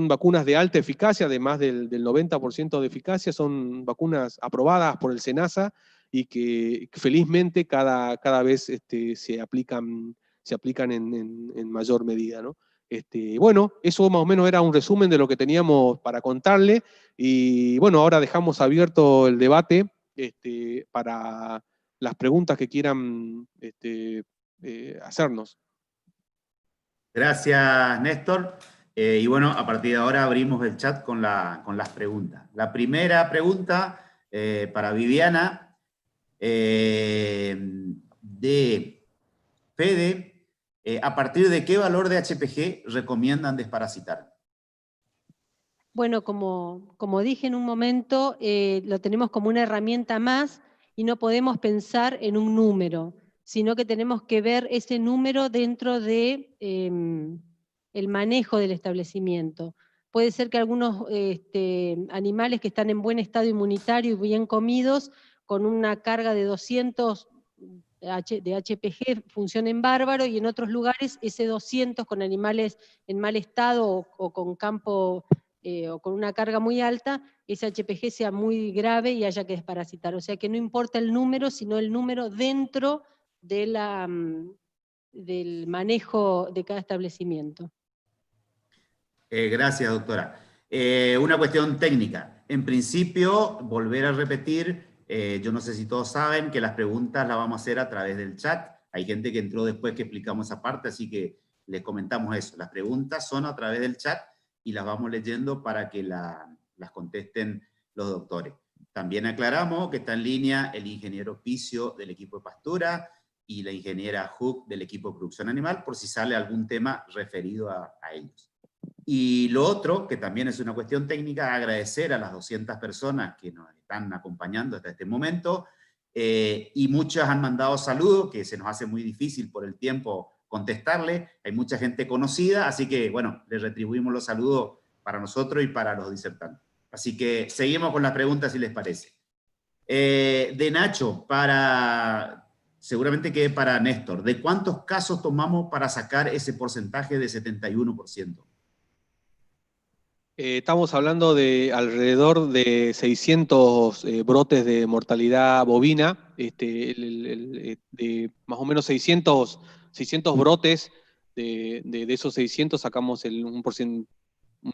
vacunas de alta eficacia, de más del 90% de eficacia. Son vacunas aprobadas por el SENASA y que felizmente cada vez se aplican en mayor medida, ¿no? Bueno, eso más o menos era un resumen de lo que teníamos para contarle, y bueno, ahora dejamos abierto el debate para las preguntas que quieran hacernos. Gracias, Néstor. Y bueno, a partir de ahora abrimos el chat con las preguntas. La primera pregunta para Viviana, de Fede. ¿A partir de qué valor de HPG recomiendan desparasitar? Bueno, como dije en un momento, lo tenemos como una herramienta más y no podemos pensar en un número, sino que tenemos que ver ese número dentro de el manejo del establecimiento. Puede ser que algunos animales que están en buen estado inmunitario y bien comidos, con una carga de 200 de HPG funcionen bárbaro, y en otros lugares ese 200 con animales en mal estado o con campo o con una carga muy alta, ese HPG sea muy grave y haya que desparasitar. O sea que no importa el número, sino el número dentro de del manejo de cada establecimiento. Gracias, doctora. Una cuestión técnica. En principio, volver a repetir Yo no sé si todos saben que las preguntas las vamos a hacer a través del chat. Hay gente que entró después que explicamos esa parte, así que les comentamos eso. Las preguntas son a través del chat y las vamos leyendo para que las contesten los doctores. También aclaramos que está en línea el ingeniero Picio del equipo de pastura y la ingeniera Hook del equipo de producción animal, por si sale algún tema referido a ellos. Y lo otro, que también es una cuestión técnica, agradecer a las 200 personas que nos están acompañando hasta este momento, y muchas han mandado saludos, que se nos hace muy difícil por el tiempo contestarle. Hay mucha gente conocida, así que, bueno, les retribuimos los saludos para nosotros y para los disertantes. Así que seguimos con las preguntas, si les parece. De Nacho, seguramente que para Néstor, ¿de cuántos casos tomamos para sacar ese porcentaje de 71%? Estamos hablando de alrededor de 600 brotes de mortalidad bovina, de más o menos 600 brotes, de esos 600 sacamos ese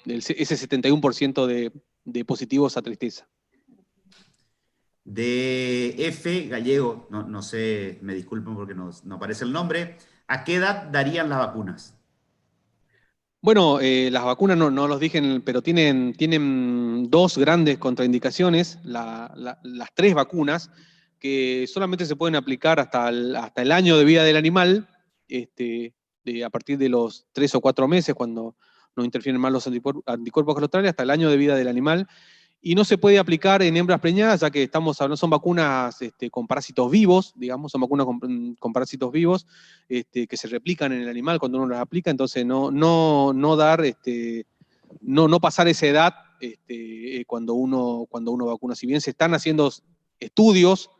71% de positivos a tristeza. De F. Gallego, no sé, me disculpen porque no aparece el nombre, ¿a qué edad darían las vacunas? Bueno, las vacunas no los dije, pero tienen dos grandes contraindicaciones, las tres vacunas, que solamente se pueden aplicar hasta el año de vida del animal, a partir de los 3 o 4 meses, cuando no interfieren más los anticuerpos colaterales, hasta el año de vida del animal. Y no se puede aplicar en hembras preñadas, ya que estamos hablando, son vacunas con parásitos vivos, digamos, son vacunas con parásitos vivos que se replican en el animal cuando uno las aplica, entonces no pasar esa edad cuando uno vacuna. Si bien se están haciendo estudios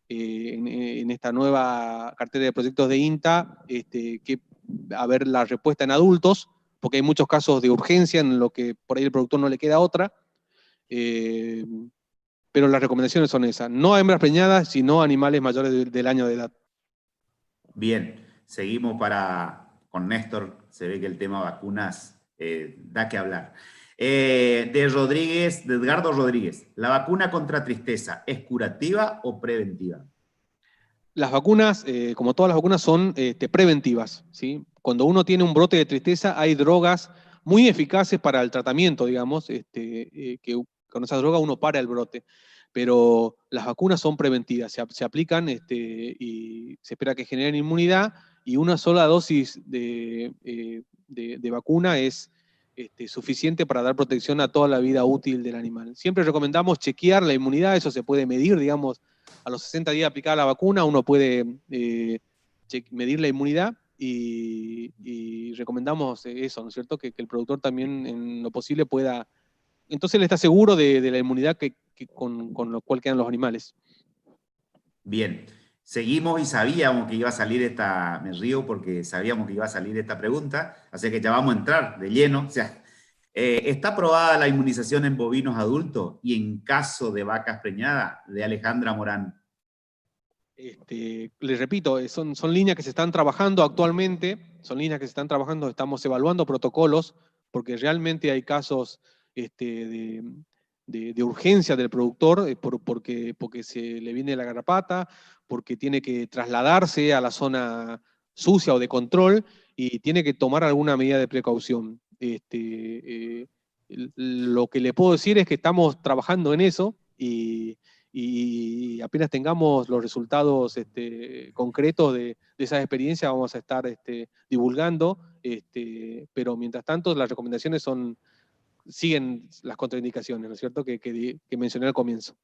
en esta nueva cartera de proyectos de INTA, a ver la respuesta en adultos, porque hay muchos casos de urgencia en lo que por ahí el productor no le queda otra. Pero las recomendaciones son esas, no a hembras preñadas, sino a animales mayores del año de edad. Bien, seguimos con Néstor, se ve que el tema vacunas da que hablar. De Edgardo Rodríguez, ¿la vacuna contra tristeza es curativa o preventiva? Las vacunas, como todas las vacunas, son preventivas, ¿sí? Cuando uno tiene un brote de tristeza, hay drogas muy eficaces para el tratamiento, digamos, que con esa droga uno para el brote. Pero las vacunas son preventivas, se aplican y se espera que generen inmunidad, y una sola dosis de vacuna es suficiente para dar protección a toda la vida útil del animal. Siempre recomendamos chequear la inmunidad, eso se puede medir, digamos, a los 60 días de aplicada la vacuna, uno puede medir la inmunidad y recomendamos eso, ¿no es cierto? Que el productor también en lo posible pueda. Entonces él está seguro de la inmunidad con lo cual quedan los animales. Bien, seguimos y sabíamos que iba a salir me río porque sabíamos que iba a salir esta pregunta, así que ya vamos a entrar de lleno. O sea, ¿está aprobada la inmunización en bovinos adultos y en caso de vacas preñadas? De Alejandra Morán. Les repito, son líneas que se están trabajando actualmente, estamos evaluando protocolos, porque realmente hay casos de urgencia del productor, porque se le viene la garrapata, porque tiene que trasladarse a la zona sucia o de control y tiene que tomar alguna medida de precaución. Lo que le puedo decir es que estamos trabajando en eso y apenas tengamos los resultados concretos de esas experiencias vamos a estar divulgando, pero mientras tanto las recomendaciones siguen las contraindicaciones, ¿no es cierto?, que mencioné al comienzo.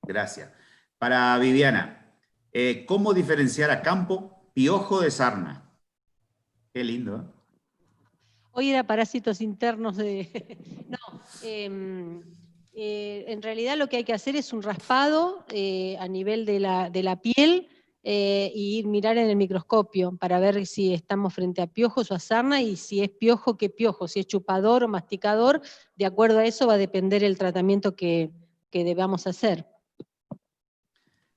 Gracias. Para Viviana, ¿cómo diferenciar a campo piojo de sarna? Qué lindo, ¿eh? Hoy era parásitos internos de... No, en realidad lo que hay que hacer es un raspado a nivel de la piel y mirar en el microscopio para ver si estamos frente a piojos o a sarna, y si es piojo, qué piojo, si es chupador o masticador. De acuerdo a eso va a depender el tratamiento que debamos hacer.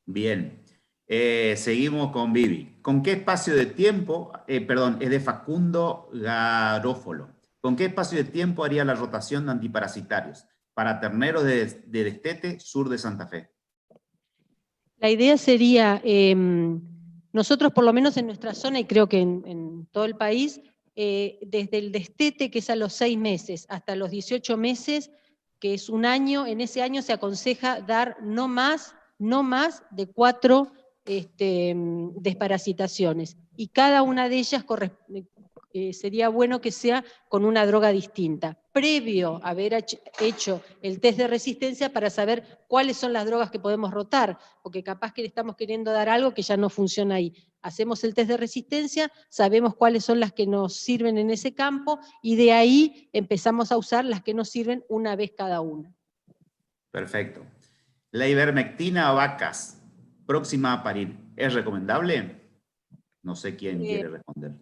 Bien. Seguimos con Vivi. ¿Con qué espacio de tiempo, es de Facundo Garófolo, ¿con qué espacio de tiempo haría la rotación de antiparasitarios para terneros de destete sur de Santa Fe? La idea sería, nosotros por lo menos en nuestra zona, y creo que en todo el país, desde el destete, que es a los 6 meses, hasta los 18 meses, que es un año, en ese año se aconseja dar no más de 4 desparasitaciones. Y cada una de ellas sería bueno que sea con una droga distinta, previo a haber hecho el test de resistencia para saber cuáles son las drogas que podemos rotar, porque capaz que le estamos queriendo dar algo que ya no funciona ahí. Hacemos el test de resistencia, sabemos cuáles son las que nos sirven en ese campo, y de ahí empezamos a usar las que nos sirven una vez cada una. Perfecto. La ivermectina a vacas próxima a parir, ¿es recomendable? No sé quién quiere responder.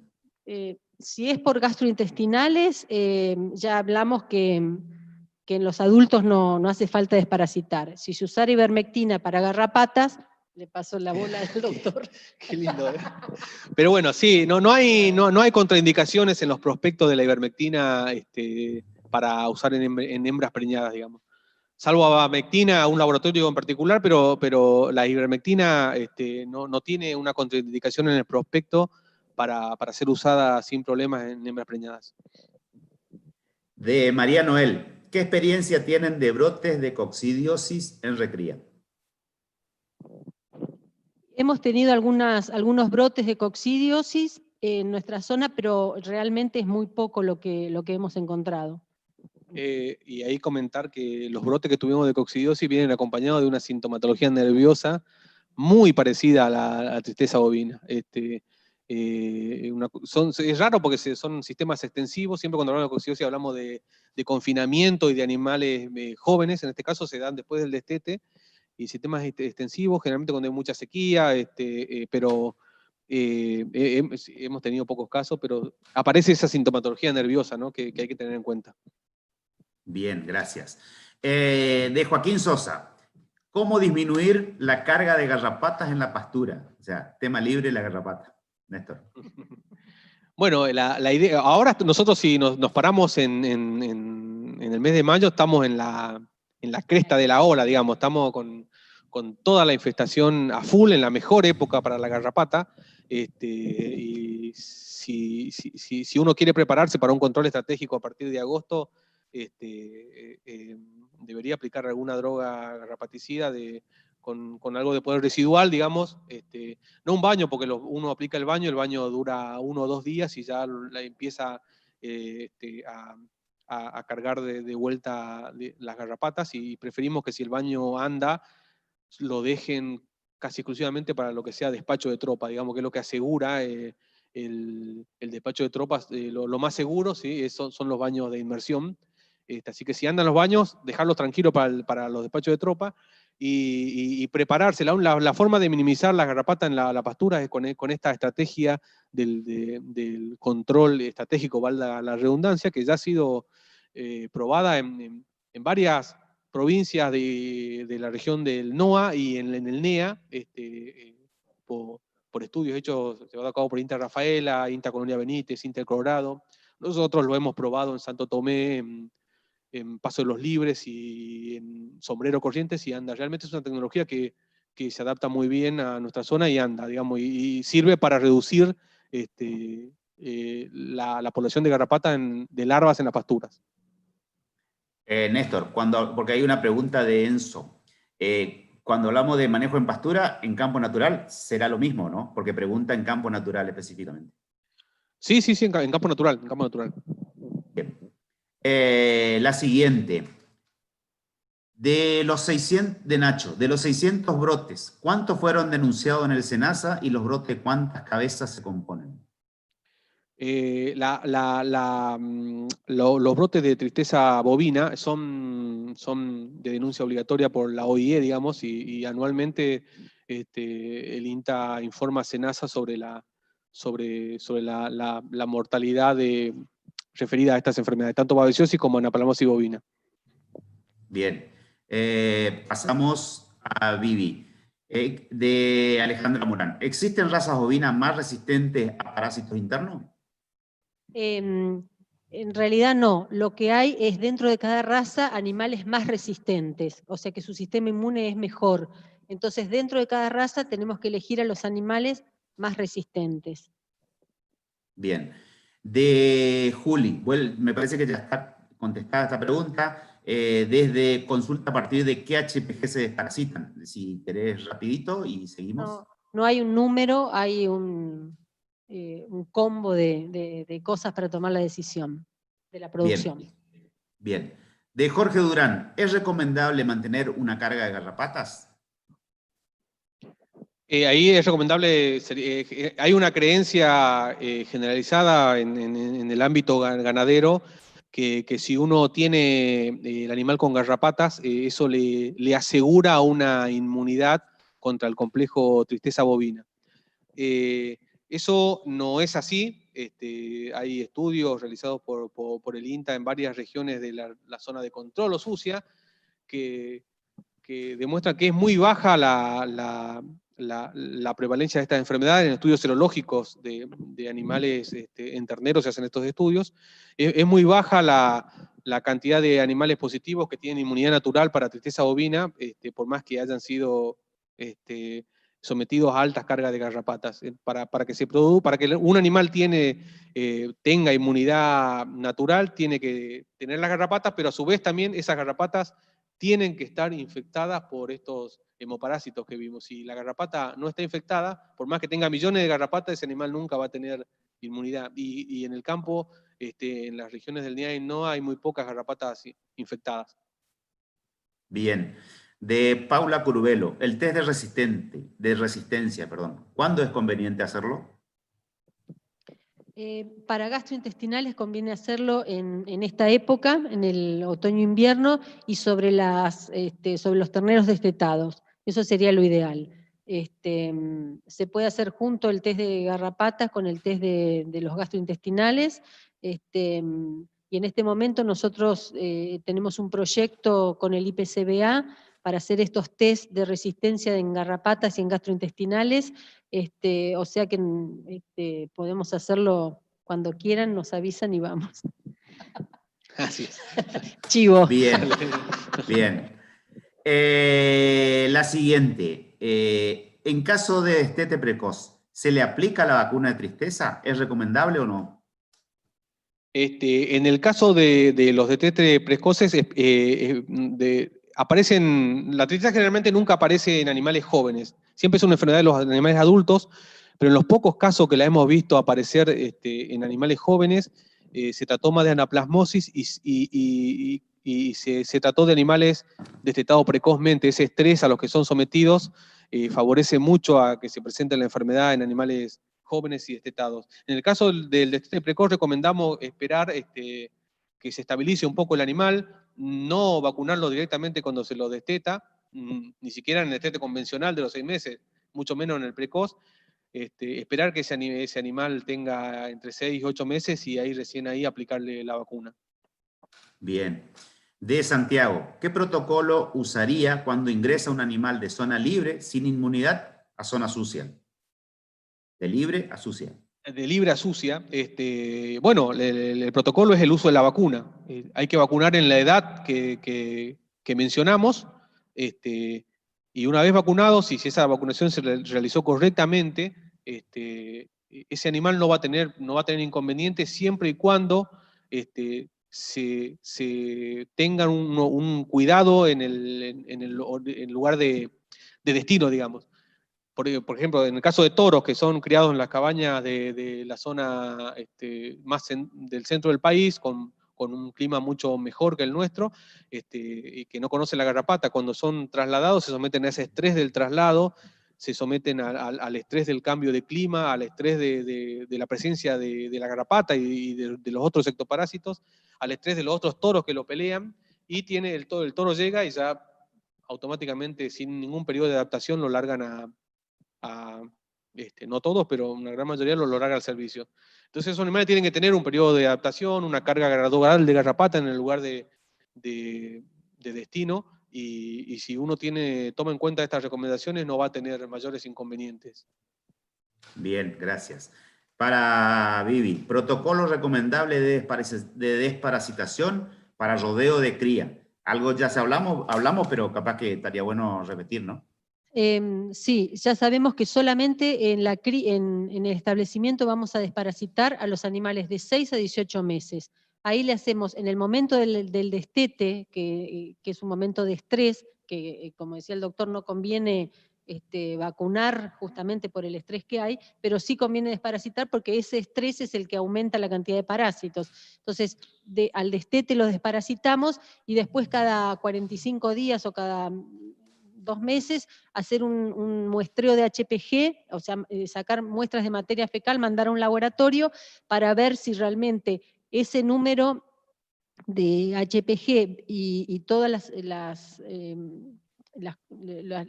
Si es por gastrointestinales, ya hablamos que en los adultos no hace falta desparasitar. Si se usara ivermectina para garrapatas, le paso la bola al doctor. Qué lindo, ¿eh? Pero bueno, sí, no hay contraindicaciones en los prospectos de la ivermectina para usar en hembras preñadas, digamos. Salvo abamectina, un laboratorio en particular, pero la ivermectina no tiene una contraindicación en el prospecto para ser usada sin problemas en hembras preñadas. De María Noel, ¿qué experiencia tienen de brotes de coccidiosis en recría? Hemos tenido algunos brotes de coccidiosis en nuestra zona, pero realmente es muy poco lo que hemos encontrado. Y ahí comentar que los brotes que tuvimos de coccidiosis vienen acompañados de una sintomatología nerviosa muy parecida a la tristeza bovina. Es raro porque son sistemas extensivos, siempre cuando hablamos de coccidiosis hablamos de confinamiento y de animales jóvenes, en este caso se dan después del destete, y sistemas extensivos, generalmente cuando hay mucha sequía, pero hemos tenido pocos casos, pero aparece esa sintomatología nerviosa, ¿no? que hay que tener en cuenta. Bien, gracias. De Joaquín Sosa, ¿cómo disminuir la carga de garrapatas en la pastura? O sea, tema libre la garrapata. Néstor. Bueno, la idea, ahora nosotros si nos paramos en el mes de mayo, estamos en la cresta de la ola, digamos, estamos con toda la infestación a full, en la mejor época para la garrapata, y si uno quiere prepararse para un control estratégico a partir de agosto, debería aplicar alguna droga garrapaticida con algo de poder residual, digamos, no un baño, porque uno aplica el baño dura 1 o 2 días y ya empieza a cargar de vuelta las garrapatas, y preferimos que si el baño anda, lo dejen casi exclusivamente para lo que sea despacho de tropa, digamos, que es lo que asegura el despacho de tropas. Lo más seguro, ¿sí? son los baños de inmersión. Así que si andan los baños, dejarlos tranquilos para los despachos de tropa, y prepararse. La forma de minimizar la garrapata en la pastura es con esta estrategia del control estratégico, valga la redundancia, que ya ha sido probada en varias provincias de la región del NOA y en el NEA, por estudios hechos, llevados a cabo por INTA Rafaela, INTA Colonia Benítez, INTA El Colorado. Nosotros lo hemos probado en Santo Tomé, en Paso de los Libres y en Sombrero Corrientes, y anda. Realmente es una tecnología que se adapta muy bien a nuestra zona y anda, digamos, y sirve para reducir la población de garrapata de larvas en las pasturas. Néstor, porque hay una pregunta de Enzo. Cuando hablamos de manejo en pastura, en campo natural, será lo mismo, ¿no? Porque pregunta en campo natural específicamente. Sí, en campo natural, Bien. La siguiente. De los 600 brotes, ¿cuántos fueron denunciados en el SENASA y los brotes, cuántas cabezas se componen? Los brotes de tristeza bovina son de denuncia obligatoria por la OIE, digamos, y anualmente el INTA informa a SENASA sobre la mortalidad referida a estas enfermedades, tanto babesiosis como anaplasmosis bovina. Bien. Pasamos a Vivi, de Alejandra Morán. ¿Existen razas bovinas más resistentes a parásitos internos? En realidad no, lo que hay es dentro de cada raza animales más resistentes, o sea que su sistema inmune es mejor. Entonces, dentro de cada raza tenemos que elegir a los animales más resistentes. Bien. De Juli, me parece que ya está contestada esta pregunta. Desde consulta a partir de qué HPG se desparasitan. Si querés rapidito y seguimos. No hay un número, hay un combo de cosas para tomar la decisión de la producción. Bien, bien. De Jorge Durán, ¿es recomendable mantener una carga de garrapatas? Ahí es recomendable, hay una creencia generalizada en el ámbito ganadero que si uno tiene el animal con garrapatas, eso le asegura una inmunidad contra el complejo tristeza bovina. Eso no es así. Hay estudios realizados por el INTA en varias regiones de la zona de control o sucia que demuestran que es muy baja la prevalencia de estas enfermedades. En estudios serológicos de animales en terneros se hacen estos estudios. Es muy baja la cantidad de animales positivos que tienen inmunidad natural para tristeza bovina, por más que hayan sido sometidos a altas cargas de garrapatas. Para que un animal tenga inmunidad natural, tiene que tener las garrapatas, pero a su vez también esas garrapatas tienen que estar infectadas por estos hemoparásitos que vimos. Si la garrapata no está infectada, por más que tenga millones de garrapatas, ese animal nunca va a tener inmunidad. Y en el campo, en las regiones del NIAI, no hay muy pocas garrapatas infectadas. Bien. De Paula Curubelo, el test de resistencia, ¿cuándo es conveniente hacerlo? Para gastrointestinales conviene hacerlo en esta época, en el otoño-invierno, y sobre los terneros destetados. Eso sería lo ideal. Se puede hacer junto el test de garrapatas con el test de los gastrointestinales, y en este momento nosotros tenemos un proyecto con el IPCBA para hacer estos test de resistencia en garrapatas y en gastrointestinales, o sea que podemos hacerlo cuando quieran, nos avisan y vamos. Así es. Chivo. Bien, bien. La siguiente. En caso de destete precoz, ¿se le aplica la vacuna de tristeza? ¿Es recomendable o no? En el caso de los destetes precoces, la tristeza generalmente nunca aparece en animales jóvenes. Siempre es una enfermedad de los animales adultos, pero en los pocos casos que la hemos visto aparecer en animales jóvenes, se trató más de anaplasmosis y se trató de animales destetados precozmente. Ese estrés a los que son sometidos favorece mucho a que se presente la enfermedad en animales jóvenes y destetados. En el caso del destete precoz recomendamos esperar que se estabilice un poco el animal, no vacunarlo directamente cuando se lo desteta, ni siquiera en el destete convencional de los 6 meses, mucho menos en el precoz. Esperar que ese animal tenga entre 6 y 8 meses y recién ahí aplicarle la vacuna. Bien. De Santiago, ¿qué protocolo usaría cuando ingresa un animal de zona libre sin inmunidad a zona sucia? De libre a sucia. De libre a sucia, bueno, el protocolo es el uso de la vacuna. Hay que vacunar en la edad que mencionamos, y una vez vacunados, si esa vacunación se realizó correctamente, ese animal no va a tener inconvenientes siempre y cuando se tengan un cuidado en el lugar de destino, digamos. Por ejemplo, en el caso de toros que son criados en las cabañas de la zona más del centro del país, con un clima mucho mejor que el nuestro, y que no conocen la garrapata, cuando son trasladados se someten a ese estrés del traslado, se someten al estrés del cambio de clima, al estrés de la presencia de la garrapata y de los otros ectoparásitos, al estrés de los otros toros que lo pelean, y el toro llega y ya automáticamente, sin ningún periodo de adaptación, lo largan no todos, pero una gran mayoría lo larga al servicio. Entonces esos animales tienen que tener un periodo de adaptación, una carga gradual de garrapata en el lugar de destino, y si uno toma en cuenta estas recomendaciones no va a tener mayores inconvenientes. Bien, gracias. Para Vivi, protocolo recomendable de desparasitación para rodeo de cría. Algo ya hablamos, pero capaz que estaría bueno repetir, ¿no? Sí, ya sabemos que solamente en el establecimiento vamos a desparasitar a los animales de 6 a 18 meses. Ahí le hacemos, en el momento del destete, que es un momento de estrés, que como decía el doctor, no conviene vacunar justamente por el estrés que hay, pero sí conviene desparasitar porque ese estrés es el que aumenta la cantidad de parásitos. Entonces, al destete los desparasitamos y después cada 45 días o cada 2 meses hacer un muestreo de HPG, o sea, sacar muestras de materia fecal, mandar a un laboratorio para ver si realmente ese número de HPG y todas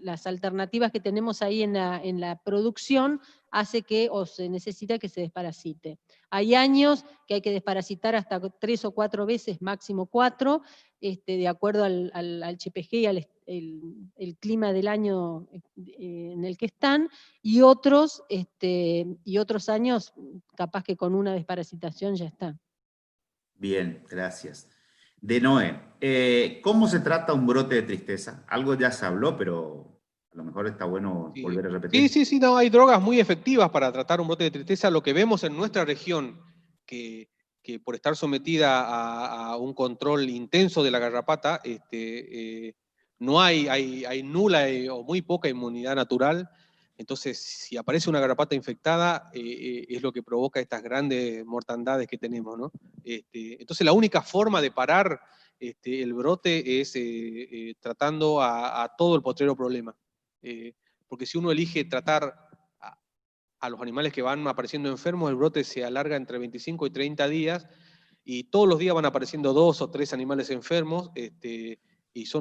las alternativas que tenemos ahí en la producción hace que, o se necesita que se desparasite. Hay años que hay que desparasitar hasta 3 o 4 veces, máximo 4, de acuerdo al HPG y el clima del año en el que están, y otros años capaz que con una desparasitación ya está. Bien, gracias. De Noé, ¿cómo se trata un brote de tristeza? Algo ya se habló, pero a lo mejor está bueno volver a repetir. Sí, no, hay drogas muy efectivas para tratar un brote de tristeza. Lo que vemos en nuestra región, que por estar sometida a un control intenso de la garrapata, no hay nula o muy poca inmunidad natural. Entonces, si aparece una garrapata infectada, es lo que provoca estas grandes mortandades que tenemos, ¿no? Entonces, la única forma de parar el brote es tratando a todo el potrero problema. Porque si uno elige tratar a los animales que van apareciendo enfermos, el brote se alarga entre 25 y 30 días, y todos los días van apareciendo 2 o 3 animales enfermos, y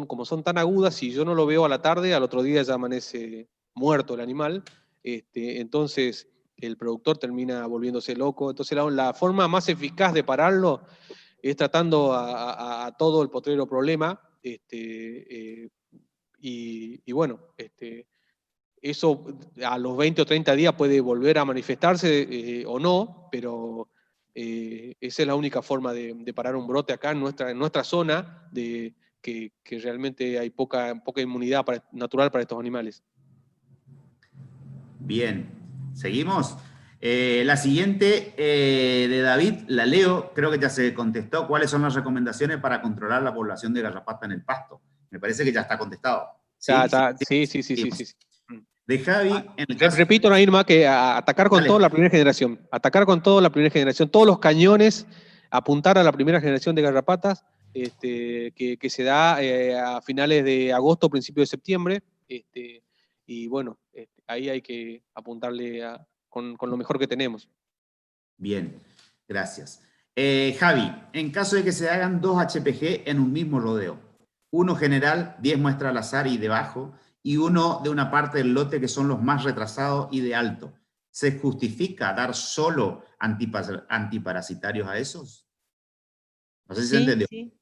como son tan agudas, si yo no lo veo a la tarde, al otro día ya amanece muerto el animal, entonces el productor termina volviéndose loco. Entonces la forma más eficaz de pararlo es tratando a todo el potrero problema, y bueno, eso a los 20 o 30 días puede volver a manifestarse o no, pero esa es la única forma de parar un brote acá en nuestra zona, que realmente hay poca inmunidad natural para estos animales. Bien, seguimos. La siguiente de David, la leo, creo que ya se contestó. ¿Cuáles son las recomendaciones para controlar la población de garrapata en el pasto? Me parece que ya está contestado. ¿Sí? Sí. De Javi, en el caso... Repito, Nairma, que atacar con toda la primera generación. Atacar con toda la primera generación. Todos los cañones, apuntar a la primera generación de garrapatas, que se da a finales de agosto, principios de septiembre. Y bueno, ahí hay que apuntarle con lo mejor que tenemos. Bien, gracias. Javi, en caso de que se hagan 2 HPG en un mismo rodeo, uno general, 10 muestras al azar y de bajo, y uno de una parte del lote que son los más retrasados y de alto, ¿se justifica dar solo antiparasitarios a esos? No sé si se entendió. Sí.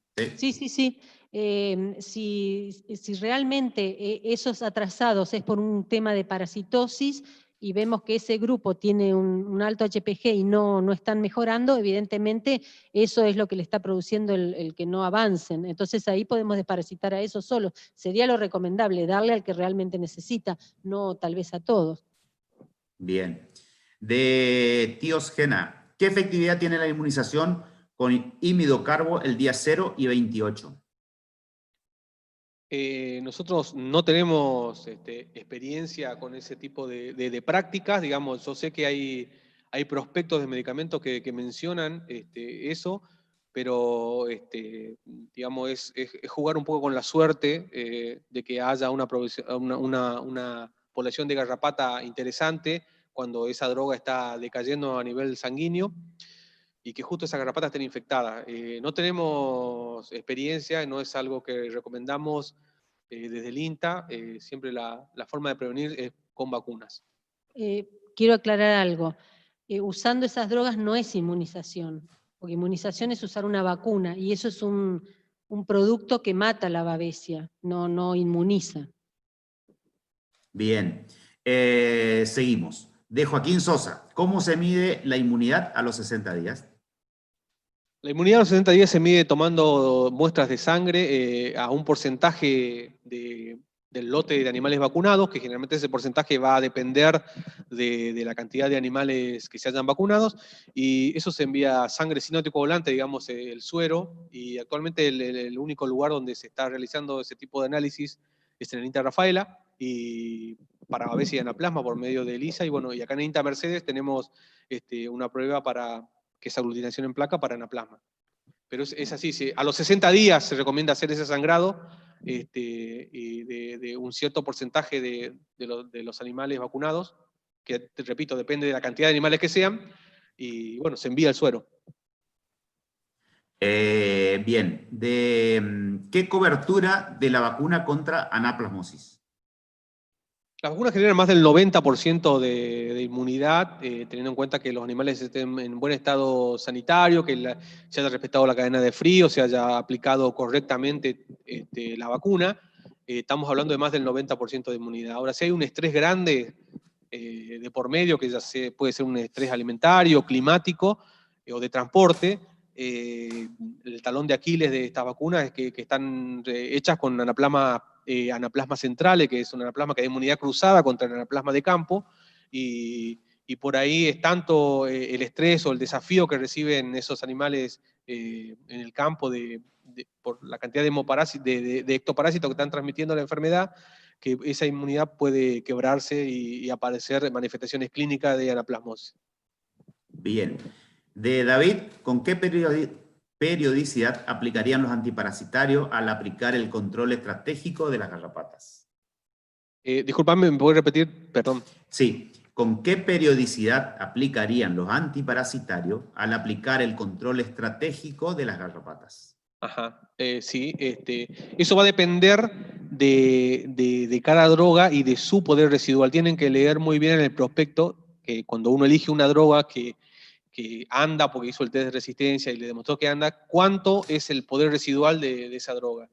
Si realmente esos atrasados es por un tema de parasitosis y vemos que ese grupo tiene un alto HPG y no están mejorando, evidentemente eso es lo que le está produciendo el que no avancen. Entonces ahí podemos desparasitar a esos solos. Sería lo recomendable, darle al que realmente necesita, no tal vez a todos. Bien. De Tiosgena, ¿qué efectividad tiene la inmunización con imidocarbo el día 0 y 28? Nosotros no tenemos experiencia con ese tipo de prácticas, digamos. Yo sé que hay prospectos de medicamentos que mencionan eso, pero digamos, es jugar un poco con la suerte de que haya una población de garrapata interesante cuando esa droga está decayendo a nivel sanguíneo, y que justo esas garrapatas estén infectadas. No tenemos experiencia, no es algo que recomendamos desde el INTA. Siempre la forma de prevenir es con vacunas. Quiero aclarar algo. Usando esas drogas no es inmunización, porque inmunización es usar una vacuna, y eso es un producto que mata la babesia, no inmuniza. Bien, seguimos. De Joaquín Sosa, ¿cómo se mide la inmunidad a los 60 días? La inmunidad a los 60 días se mide tomando muestras de sangre a un porcentaje de del lote de animales vacunados, que generalmente ese porcentaje va a depender de la cantidad de animales que se hayan vacunados, y eso se envía sangre sin anticoagulante, digamos, el suero, y actualmente el único lugar donde se está realizando ese tipo de análisis es en el INTA Rafaela, y para ABS y anaplasma por medio de ELISA, y bueno, y acá en INTA Mercedes tenemos una prueba que es aglutinación en placa para anaplasma. Pero es así, a los 60 días se recomienda hacer ese sangrado, y de un cierto porcentaje de los animales vacunados, que te repito, depende de la cantidad de animales que sean, y bueno, se envía el suero. Bien, ¿qué cobertura de la vacuna contra anaplasmosis? Las vacunas generan más del 90% de inmunidad, teniendo en cuenta que los animales estén en buen estado sanitario, que se haya respetado la cadena de frío, se haya aplicado correctamente la vacuna. Estamos hablando de más del 90% de inmunidad. Ahora, si hay un estrés grande de por medio, que ya puede ser un estrés alimentario, climático o de transporte, el talón de Aquiles de estas vacunas es que están hechas con anaplasma centrales, que es una anaplasma que da inmunidad cruzada contra el anaplasma de campo, y por ahí es tanto el estrés o el desafío que reciben esos animales en el campo por la cantidad de ectoparásitos que están transmitiendo la enfermedad, que esa inmunidad puede quebrarse y aparecer manifestaciones clínicas de anaplasmosis. Bien. De David, ¿con qué periodicidad aplicarían los antiparasitarios al aplicar el control estratégico de las garrapatas? Disculpame, ¿me puedes repetir? Perdón. Sí. ¿Con qué periodicidad aplicarían los antiparasitarios al aplicar el control estratégico de las garrapatas? Ajá, sí, eso va a depender de cada droga y de su poder residual. Tienen que leer muy bien en el prospecto que cuando uno elige una droga que anda porque hizo el test de resistencia y le demostró que anda, cuánto es el poder residual de esa droga.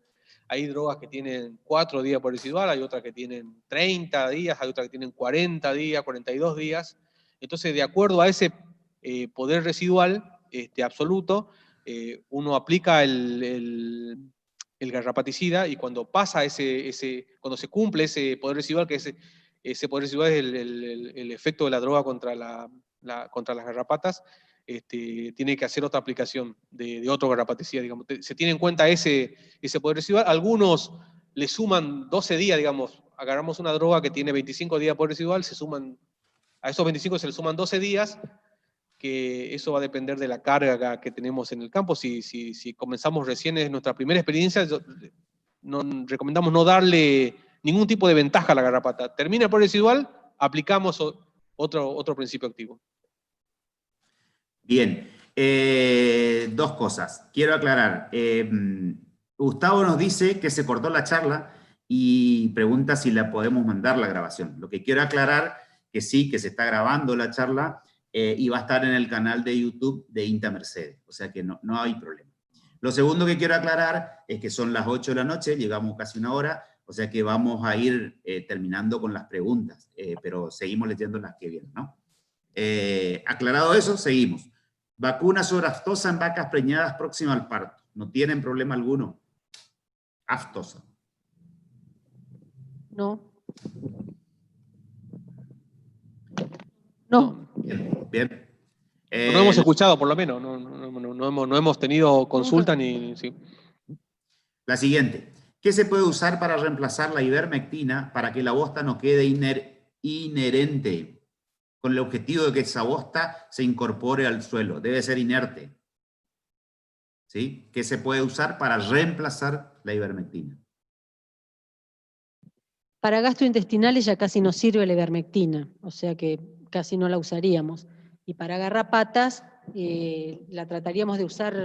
Hay drogas que tienen 4 días por residual, hay otras que tienen 30 días, hay otras que tienen 40 días, 42 días. Entonces, de acuerdo a ese poder residual absoluto, uno aplica el garrapaticida, y cuando pasa cuando se cumple ese poder residual, que ese poder residual es el efecto de la droga contra las garrapatas, tiene que hacer otra aplicación de otro garrapaticida, digamos. Se tiene en cuenta ese poder residual. Algunos le suman 12 días, digamos. Agarramos una droga que tiene 25 días de poder residual, a esos 25 se le suman 12 días, que eso va a depender de la carga que tenemos en el campo. Si comenzamos recién, es nuestra primera experiencia, recomendamos no darle ningún tipo de ventaja a la garrapata. Termina el poder residual, aplicamos otro principio activo. Bien, 2 cosas. Quiero aclarar. Gustavo nos dice que se cortó la charla y pregunta si la podemos mandar la grabación. Lo que quiero aclarar que sí, que se está grabando la charla y va a estar en el canal de YouTube de INTA Mercedes. O sea que no hay problema. Lo segundo que quiero aclarar es que son las 8 de la noche, llegamos casi una hora, o sea que vamos a ir terminando con las preguntas, pero seguimos leyendo las que vienen, ¿no? Aclarado eso, seguimos. Vacuna sobre aftosa en vacas preñadas próximas al parto. ¿No tienen problema alguno? Aftosa. No. No. Bien. Bien. No hemos escuchado, por lo menos. No hemos tenido consulta ni... Sí. La siguiente. ¿Qué se puede usar para reemplazar la ivermectina para que la bosta no quede inherente? Con el objetivo de que esa bosta se incorpore al suelo. Debe ser inerte. ¿Sí? ¿Qué se puede usar para reemplazar la ivermectina? Para gastrointestinales ya casi no sirve la ivermectina, o sea que casi no la usaríamos. Y para garrapatas la trataríamos de usar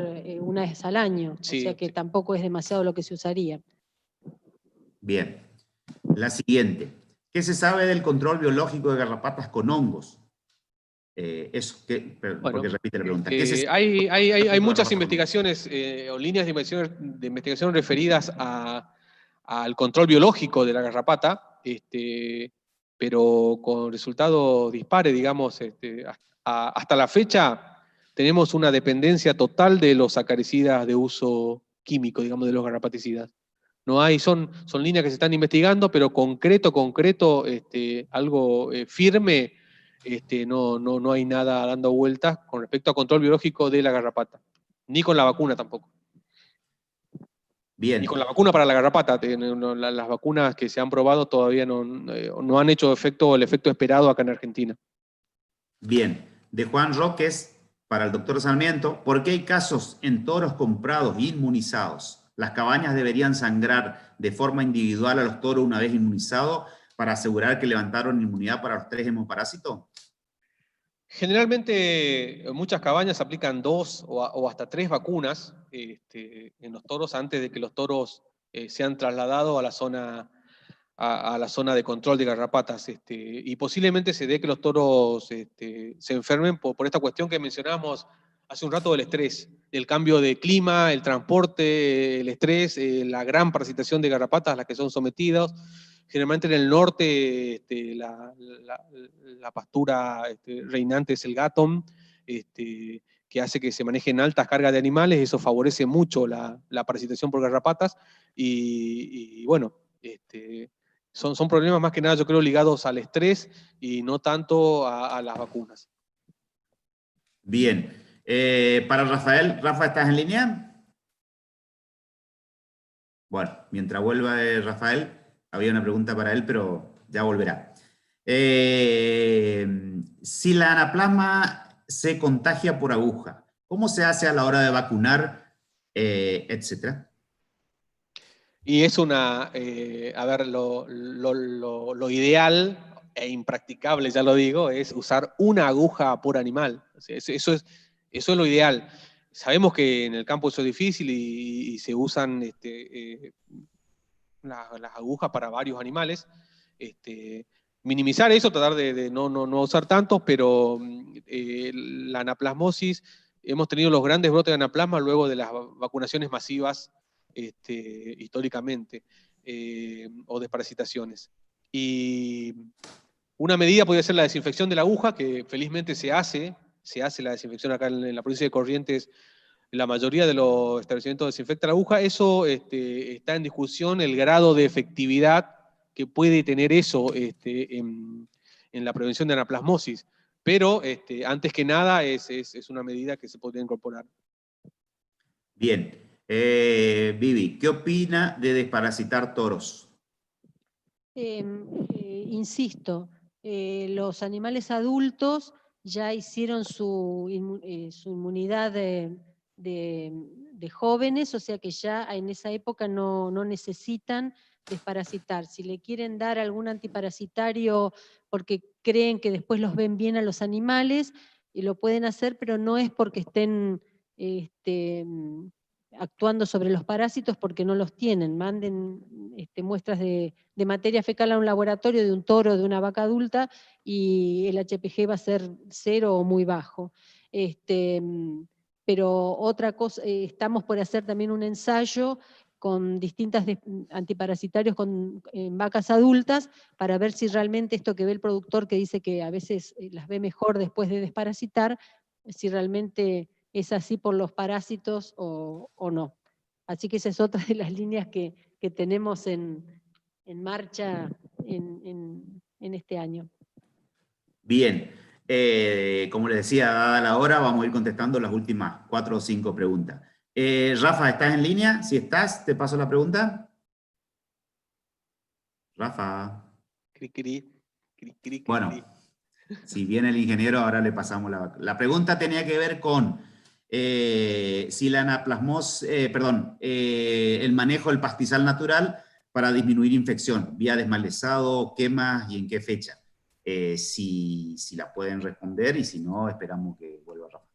una vez al año, Sí, o sea que tampoco es demasiado lo que se usaría. Bien. La siguiente. ¿Qué se sabe del control biológico de garrapatas con hongos? Porque repite la pregunta. ¿Qué se sabe? Hay muchas investigaciones o líneas de investigación referidas al control biológico de la garrapata, pero con resultados dispares, digamos. Hasta la fecha tenemos una dependencia total de los acaricidas de uso químico, digamos, de los garrapaticidas. No hay, son líneas que se están investigando, pero concreto, algo firme, no hay nada dando vueltas con respecto a control biológico de la garrapata. Ni con la vacuna tampoco. Bien. Y con la vacuna para la garrapata, las vacunas que se han probado todavía no han hecho el efecto esperado acá en Argentina. Bien. De Juan Roques, para el doctor Sarmiento, ¿por qué hay casos en toros comprados e inmunizados? ¿Las cabañas deberían sangrar de forma individual a los toros una vez inmunizados para asegurar que levantaron inmunidad para los 3 hemoparásitos? Generalmente, muchas cabañas aplican 2 o hasta 3 vacunas en los toros antes de que los toros sean trasladados a la zona de control de garrapatas. Y posiblemente se dé que los toros se enfermen por esta cuestión que mencionábamos hace un rato del estrés, del cambio de clima, el transporte, el estrés, la gran parasitación de garrapatas a las que son sometidos. Generalmente en el norte la pastura reinante es el gatón, que hace que se manejen altas cargas de animales, eso favorece mucho la parasitación por garrapatas, y bueno, son problemas más que nada, yo creo, ligados al estrés y no tanto a las vacunas. Bien. Para Rafael. Rafa, ¿estás en línea? Bueno, mientras vuelva Rafael, había una pregunta para él, pero ya volverá. Si la anaplasma se contagia por aguja, ¿cómo se hace a la hora de vacunar, etcétera? Y es a ver, lo ideal e impracticable, ya lo digo, es usar una aguja por animal. O sea, eso es lo ideal. Sabemos que en el campo eso es difícil y se usan las agujas para varios animales. Minimizar eso, tratar de no usar tantos, pero la anaplasmosis, hemos tenido los grandes brotes de anaplasma luego de las vacunaciones masivas históricamente, o desparasitaciones. Y una medida podría ser la desinfección de la aguja, que felizmente se hace la desinfección acá en la provincia de Corrientes. La mayoría de los establecimientos desinfectan la aguja. Eso está en discusión, el grado de efectividad que puede tener eso en la prevención de anaplasmosis. Pero antes que nada es una medida que se podría incorporar. Bien. Vivi, ¿qué opina de desparasitar toros? Insisto, los animales adultos ya hicieron su inmunidad de jóvenes, o sea que ya en esa época no necesitan desparasitar. Si le quieren dar algún antiparasitario porque creen que después los ven bien a los animales, lo pueden hacer, pero no es porque estén actuando sobre los parásitos, porque no los tienen. Manden muestras de materia fecal a un laboratorio de un toro, de una vaca adulta, y el HPG va a ser 0 o muy bajo. Pero otra cosa, estamos por hacer también un ensayo con distintas antiparasitarios en vacas adultas, para ver si realmente esto que ve el productor, que dice que a veces las ve mejor después de desparasitar, si realmente es así por los parásitos o no. Así que esa es otra de las líneas que tenemos en marcha en este año. Bien. Como les decía, dada la hora, vamos a ir contestando las últimas 4 o 5 preguntas. Rafa, ¿estás en línea? Si estás, te paso la pregunta. Rafa. Cri, cri, cri, cri, Bueno, cri. si viene el ingeniero, ahora le pasamos la pregunta. Tenía que ver con si la anaplasmosis, el manejo del pastizal natural para disminuir infección, vía desmalezado, quemas y en qué fecha. Si la pueden responder, y si no, esperamos que vuelva Rafa.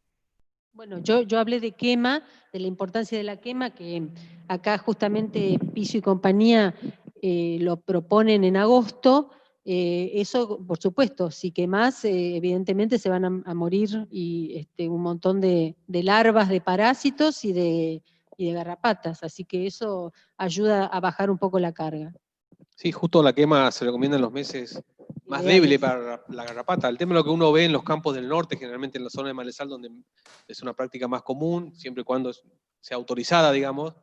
Bueno, yo hablé de quema, de la importancia de la quema, que acá justamente Piso y compañía lo proponen en agosto. Eso, por supuesto, si quemás, evidentemente se van a morir y un montón de larvas, de parásitos y de garrapatas, así que eso ayuda a bajar un poco la carga. Sí, justo la quema se recomienda en los meses más Ideales. débiles para la garrapata. El tema es lo que uno ve en los campos del norte, generalmente en la zona de malezal, donde es una práctica más común, siempre y cuando sea autorizada, digamos.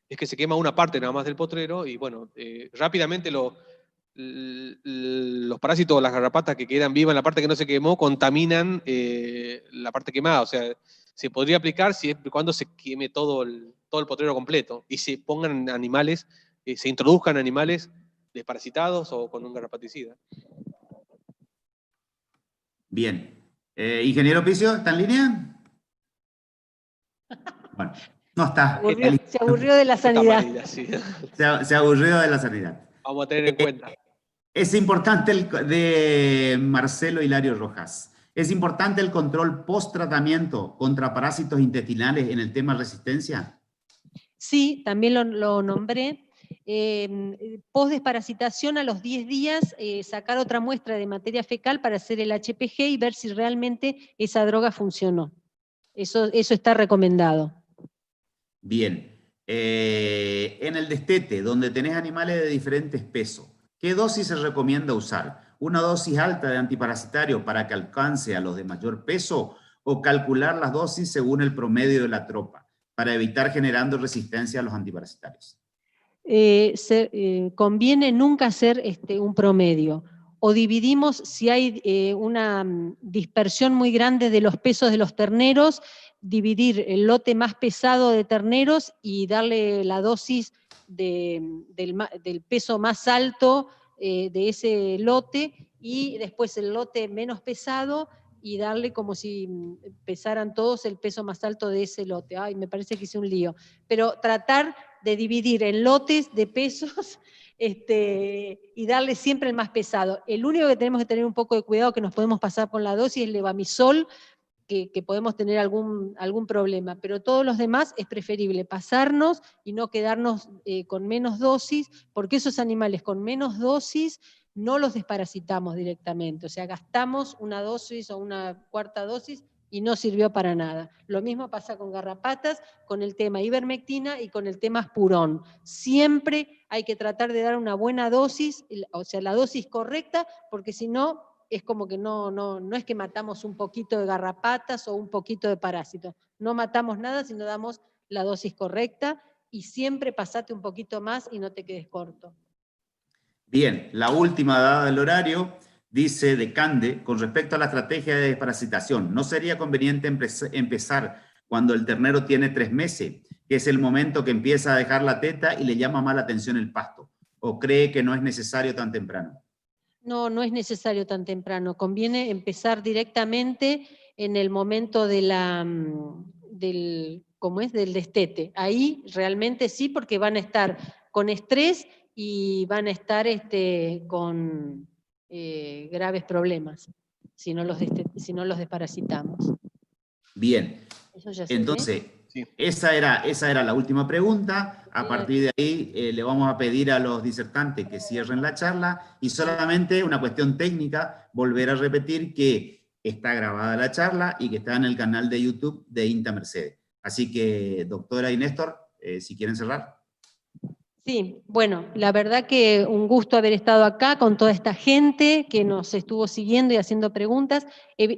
es que se quema una parte nada más del potrero y bueno, rápidamente los parásitos, las garrapatas que quedan vivas en la parte que no se quemó, contaminan la parte quemada. O sea, se podría aplicar siempre y cuando se queme todo el potrero completo y se pongan animales, se introduzcan animales desparasitados o con un garrapaticida. Bien. Ingeniero Picio, ¿está en línea? Bueno, no está. Se aburrió de la sanidad. Se aburrió de la sanidad. Vamos a tener en cuenta. Es importante de Marcelo Hilario Rojas. ¿Es importante el control post-tratamiento contra parásitos intestinales en el tema resistencia? Sí, también lo nombré. Post-desparasitación, a los 10 días, sacar otra muestra de materia fecal para hacer el HPG y ver si realmente esa droga funcionó. Eso está recomendado. Bien. En el destete, donde tenés animales de diferentes pesos, ¿qué dosis se recomienda usar? ¿Una dosis alta de antiparasitario para que alcance a los de mayor peso o calcular las dosis según el promedio de la tropa para evitar generando resistencia a los antiparasitarios? Conviene nunca hacer un promedio. O dividimos, si hay una dispersión muy grande de los pesos de los terneros, dividir el lote más pesado de terneros y darle la dosis del peso más alto de ese lote, y después el lote menos pesado y darle como si pesaran todos el peso más alto de ese lote. Ay, me parece que hice un lío. Pero tratar de dividir en lotes de pesos y darle siempre el más pesado. El único que tenemos que tener un poco de cuidado, que nos podemos pasar con la dosis, es el levamisol, que podemos tener algún problema, pero todos los demás es preferible pasarnos y no quedarnos con menos dosis, porque esos animales con menos dosis no los desparasitamos directamente, o sea, gastamos una dosis o una cuarta dosis y no sirvió para nada. Lo mismo pasa con garrapatas, con el tema ivermectina y con el tema aspurón. Siempre hay que tratar de dar una buena dosis, o sea, la dosis correcta, porque si no, es como que no es que matamos un poquito de garrapatas o un poquito de parásitos. No matamos nada, sino damos la dosis correcta, y siempre pasate un poquito más y no te quedes corto. Bien, la última dada del horario dice de Cande, con respecto a la estrategia de desparasitación, ¿no sería conveniente empezar cuando el ternero tiene 3 meses, que es el momento que empieza a dejar la teta y le llama más la atención el pasto? ¿O cree que no es necesario tan temprano? No es necesario tan temprano. Conviene empezar directamente en el momento del destete. Ahí realmente sí, porque van a estar con estrés y van a estar con graves problemas si no los desparasitamos. Bien, entonces, esa era la última pregunta. A partir de ahí le vamos a pedir a los disertantes que cierren la charla, y solamente una cuestión técnica, volver a repetir que está grabada la charla y que está en el canal de YouTube de INTA Mercedes. Así que, doctora y Néstor, si quieren cerrar. Sí, bueno, la verdad que un gusto haber estado acá con toda esta gente que nos estuvo siguiendo y haciendo preguntas.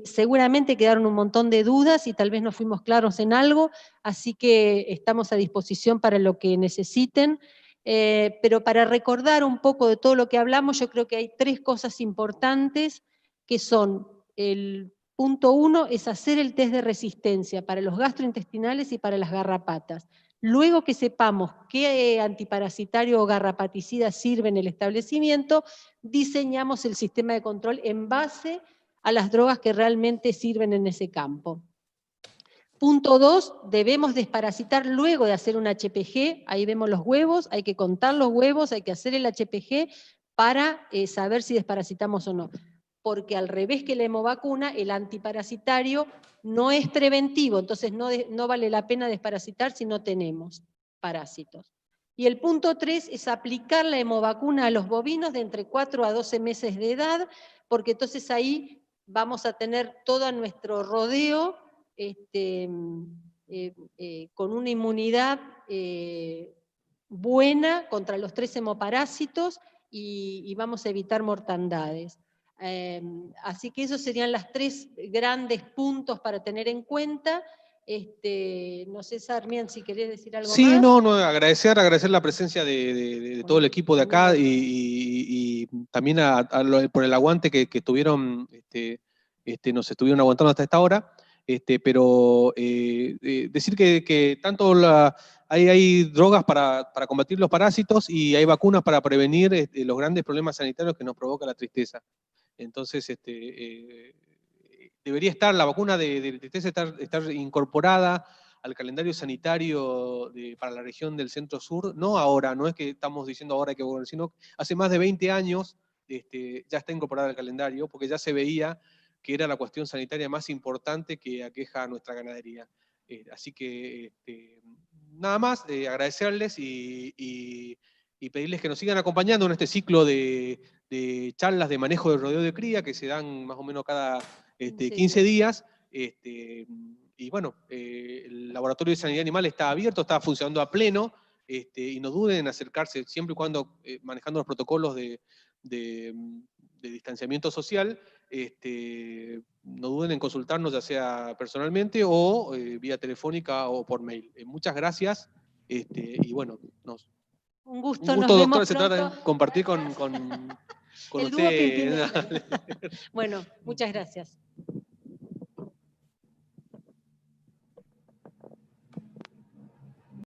Seguramente quedaron un montón de dudas y tal vez no fuimos claros en algo, así que estamos a disposición para lo que necesiten. Pero para recordar un poco de todo lo que hablamos, yo creo que hay 3 cosas importantes, que son: el punto 1 es hacer el test de resistencia para los gastrointestinales y para las garrapatas. Luego que sepamos qué antiparasitario o garrapaticida sirve en el establecimiento, diseñamos el sistema de control en base a las drogas que realmente sirven en ese campo. Punto 2, debemos desparasitar luego de hacer un HPG. Ahí vemos los huevos, hay que contar los huevos, hay que hacer el HPG para saber si desparasitamos o no. Porque al revés que la hemovacuna, el antiparasitario no es preventivo, entonces no vale la pena desparasitar si no tenemos parásitos. Y el punto 3 es aplicar la hemovacuna a los bovinos de entre 4 a 12 meses de edad, porque entonces ahí vamos a tener todo nuestro rodeo con una inmunidad buena contra los 3 hemoparásitos y vamos a evitar mortandades. Así que esos serían los 3 grandes puntos para tener en cuenta. No sé, Sarmiento, si querés decir algo Sí, más. no, agradecer la presencia de todo el equipo de acá y también por el aguante que estuvieron, nos estuvieron aguantando hasta esta hora. Pero decir que tanto hay drogas para combatir los parásitos y hay vacunas para prevenir los grandes problemas sanitarios que nos provoca la tristeza. Entonces, debería estar la vacuna de tristeza estar incorporada al calendario sanitario para la región del centro-sur, no ahora, no es que estamos diciendo ahora que, sino hace más de 20 años ya está incorporada al calendario, porque ya se veía que era la cuestión sanitaria más importante que aqueja a nuestra ganadería. Así que nada más, agradecerles y pedirles que nos sigan acompañando en este ciclo de charlas de manejo del rodeo de cría que se dan más o menos cada 15 días. Y bueno, el Laboratorio de Sanidad Animal está abierto, está funcionando a pleno, y no duden en acercarse siempre y cuando manejando los protocolos de distanciamiento social. No duden en consultarnos, ya sea personalmente o vía telefónica o por mail. Muchas gracias, y bueno, un gusto, un nos gusto, vemos doctora, se trata pronto. de compartir con El dúo usted. Pimpinela. Bueno, muchas gracias.